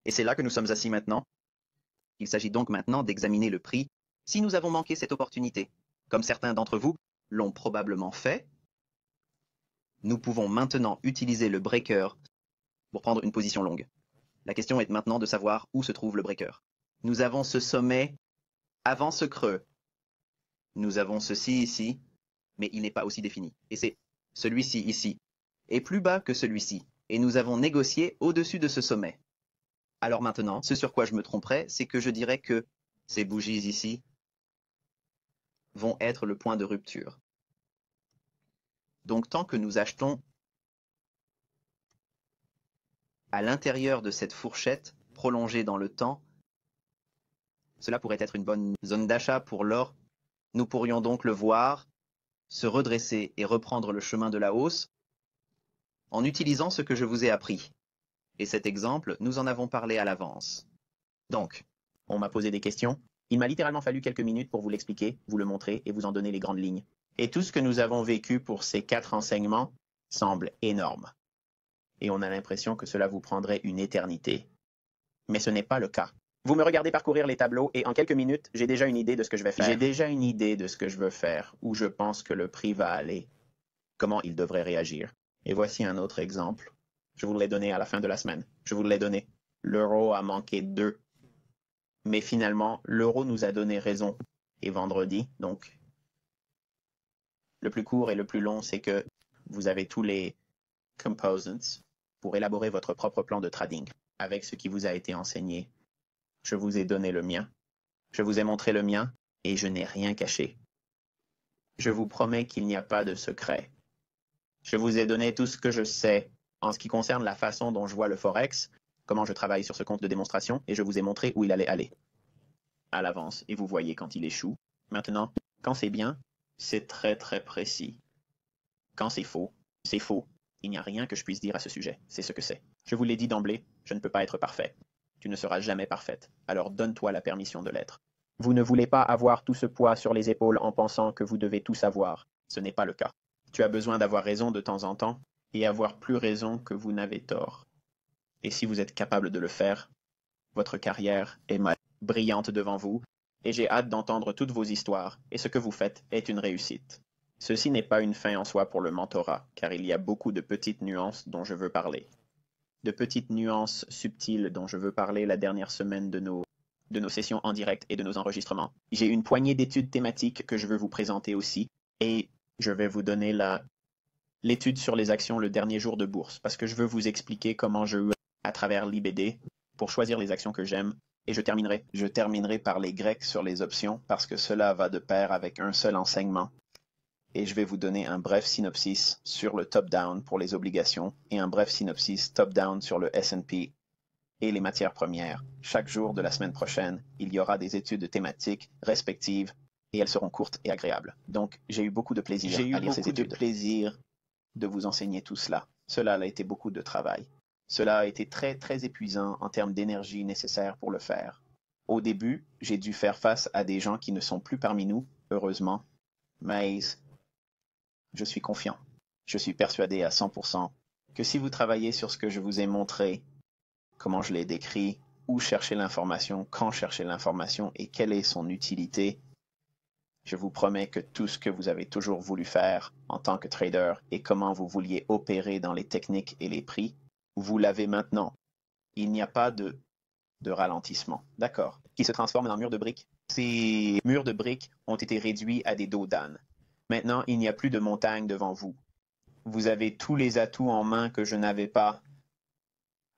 Et c'est là que nous sommes assis maintenant. Il s'agit donc maintenant d'examiner le prix si nous avons manqué cette opportunité. Comme certains d'entre vous l'ont probablement fait, nous pouvons maintenant utiliser le breaker pour prendre une position longue. La question est maintenant de savoir où se trouve le breaker. Nous avons ce sommet avant ce creux. Nous avons ceci ici, mais il n'est pas aussi défini. Et c'est celui-ci ici, est plus bas que celui-ci. Et nous avons négocié au-dessus de ce sommet. Alors maintenant, ce sur quoi je me tromperais, c'est que je dirais que ces bougies ici vont être le point de rupture. Donc tant que nous achetons à l'intérieur de cette fourchette prolongée dans le temps, cela pourrait être une bonne zone d'achat pour l'or. Nous pourrions donc le voir se redresser et reprendre le chemin de la hausse en utilisant ce que je vous ai appris. Et cet exemple, nous en avons parlé à l'avance. Donc, on m'a posé des questions. Il m'a littéralement fallu quelques minutes pour vous l'expliquer, vous le montrer et vous en donner les grandes lignes. Et tout ce que nous avons vécu pour ces 4 enseignements semble énorme. Et on a l'impression que cela vous prendrait une éternité. Mais ce n'est pas le cas. Vous me regardez parcourir les tableaux et en quelques minutes, j'ai déjà une idée de ce que je vais faire. J'ai déjà une idée de ce que je veux faire, où je pense que le prix va aller, comment il devrait réagir. Et voici un autre exemple. Je vous l'ai donné à la fin de la semaine. Je vous l'ai donné. L'euro a manqué 2. Mais finalement, l'euro nous a donné raison. Et vendredi, donc, le plus court et le plus long, c'est que vous avez tous les components pour élaborer votre propre plan de trading avec ce qui vous a été enseigné. Je vous ai donné le mien. Je vous ai montré le mien et je n'ai rien caché. Je vous promets qu'il n'y a pas de secret. Je vous ai donné tout ce que je sais en ce qui concerne la façon dont je vois le Forex, comment je travaille sur ce compte de démonstration, et je vous ai montré où il allait aller. À l'avance, et vous voyez quand il échoue. Maintenant, quand c'est bien, c'est très très précis. Quand c'est faux, c'est faux. Il n'y a rien que je puisse dire à ce sujet. C'est ce que c'est. Je vous l'ai dit d'emblée, je ne peux pas être parfait. Tu ne seras jamais parfaite. Alors donne-toi la permission de l'être. Vous ne voulez pas avoir tout ce poids sur les épaules en pensant que vous devez tout savoir. Ce n'est pas le cas. Tu as besoin d'avoir raison de temps en temps et avoir plus raison que vous n'avez tort. Et si vous êtes capable de le faire, votre carrière est brillante devant vous et j'ai hâte d'entendre toutes vos histoires et ce que vous faites est une réussite. Ceci n'est pas une fin en soi pour le mentorat, car il y a beaucoup de petites nuances dont je veux parler. De petites nuances subtiles dont je veux parler la dernière semaine de nos sessions en direct et de nos enregistrements. J'ai une poignée d'études thématiques que je veux vous présenter aussi, et je vais vous donner l'étude sur les actions le dernier jour de bourse, parce que je veux vous expliquer comment je à travers l'IBD pour choisir les actions que j'aime, et je terminerai par les Grecs sur les options, parce que cela va de pair avec un seul enseignement. Et je vais vous donner un bref synopsis sur le top-down pour les obligations et un bref synopsis top-down sur le S&P et les matières premières. Chaque jour de la semaine prochaine, il y aura des études thématiques respectives et elles seront courtes et agréables. Donc, j'ai eu beaucoup de plaisir à lire ces études. J'ai eu beaucoup de plaisir de vous enseigner tout cela. Cela a été beaucoup de travail. Cela a été très, très épuisant en termes d'énergie nécessaire pour le faire. Au début, j'ai dû faire face à des gens qui ne sont plus parmi nous, heureusement, mais je suis confiant. Je suis persuadé à 100% que si vous travaillez sur ce que je vous ai montré, comment je l'ai décrit, où chercher l'information, quand chercher l'information et quelle est son utilité, je vous promets que tout ce que vous avez toujours voulu faire en tant que trader et comment vous vouliez opérer dans les techniques et les prix, vous l'avez maintenant. Il n'y a pas de ralentissement. D'accord. Qui se transforme en murs de briques. Ces murs de briques ont été réduits à des dos d'âne. Maintenant, il n'y a plus de montagne devant vous. Vous avez tous les atouts en main que je n'avais pas.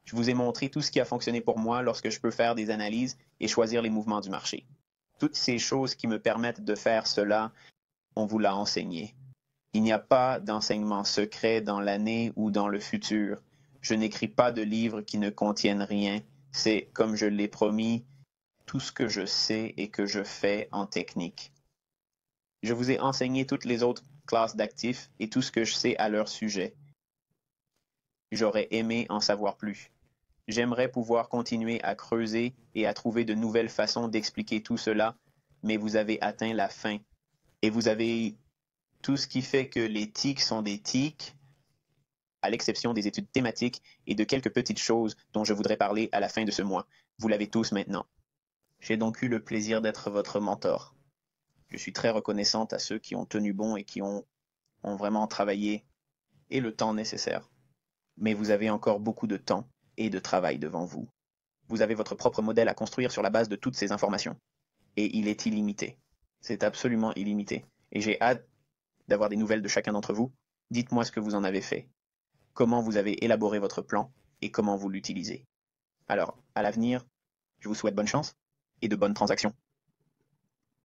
Je vous ai montré tout ce qui a fonctionné pour moi lorsque je peux faire des analyses et choisir les mouvements du marché. Toutes ces choses qui me permettent de faire cela, on vous l'a enseigné. Il n'y a pas d'enseignement secret dans l'année ou dans le futur. Je n'écris pas de livres qui ne contiennent rien. C'est, comme je l'ai promis, tout ce que je sais et que je fais en technique. Je vous ai enseigné toutes les autres classes d'actifs et tout ce que je sais à leur sujet. J'aurais aimé en savoir plus. J'aimerais pouvoir continuer à creuser et à trouver de nouvelles façons d'expliquer tout cela, mais vous avez atteint la fin. Et vous avez tout ce qui fait que les tics sont des tics, à l'exception des études thématiques et de quelques petites choses dont je voudrais parler à la fin de ce mois. Vous l'avez tous maintenant. J'ai donc eu le plaisir d'être votre mentor. Je suis très reconnaissante à ceux qui ont tenu bon et qui ont vraiment travaillé et le temps nécessaire. Mais vous avez encore beaucoup de temps et de travail devant vous. Vous avez votre propre modèle à construire sur la base de toutes ces informations. Et il est illimité. C'est absolument illimité. Et j'ai hâte d'avoir des nouvelles de chacun d'entre vous. Dites-moi ce que vous en avez fait, comment vous avez élaboré votre plan et comment vous l'utilisez. Alors, à l'avenir, je vous souhaite bonne chance et de bonnes transactions.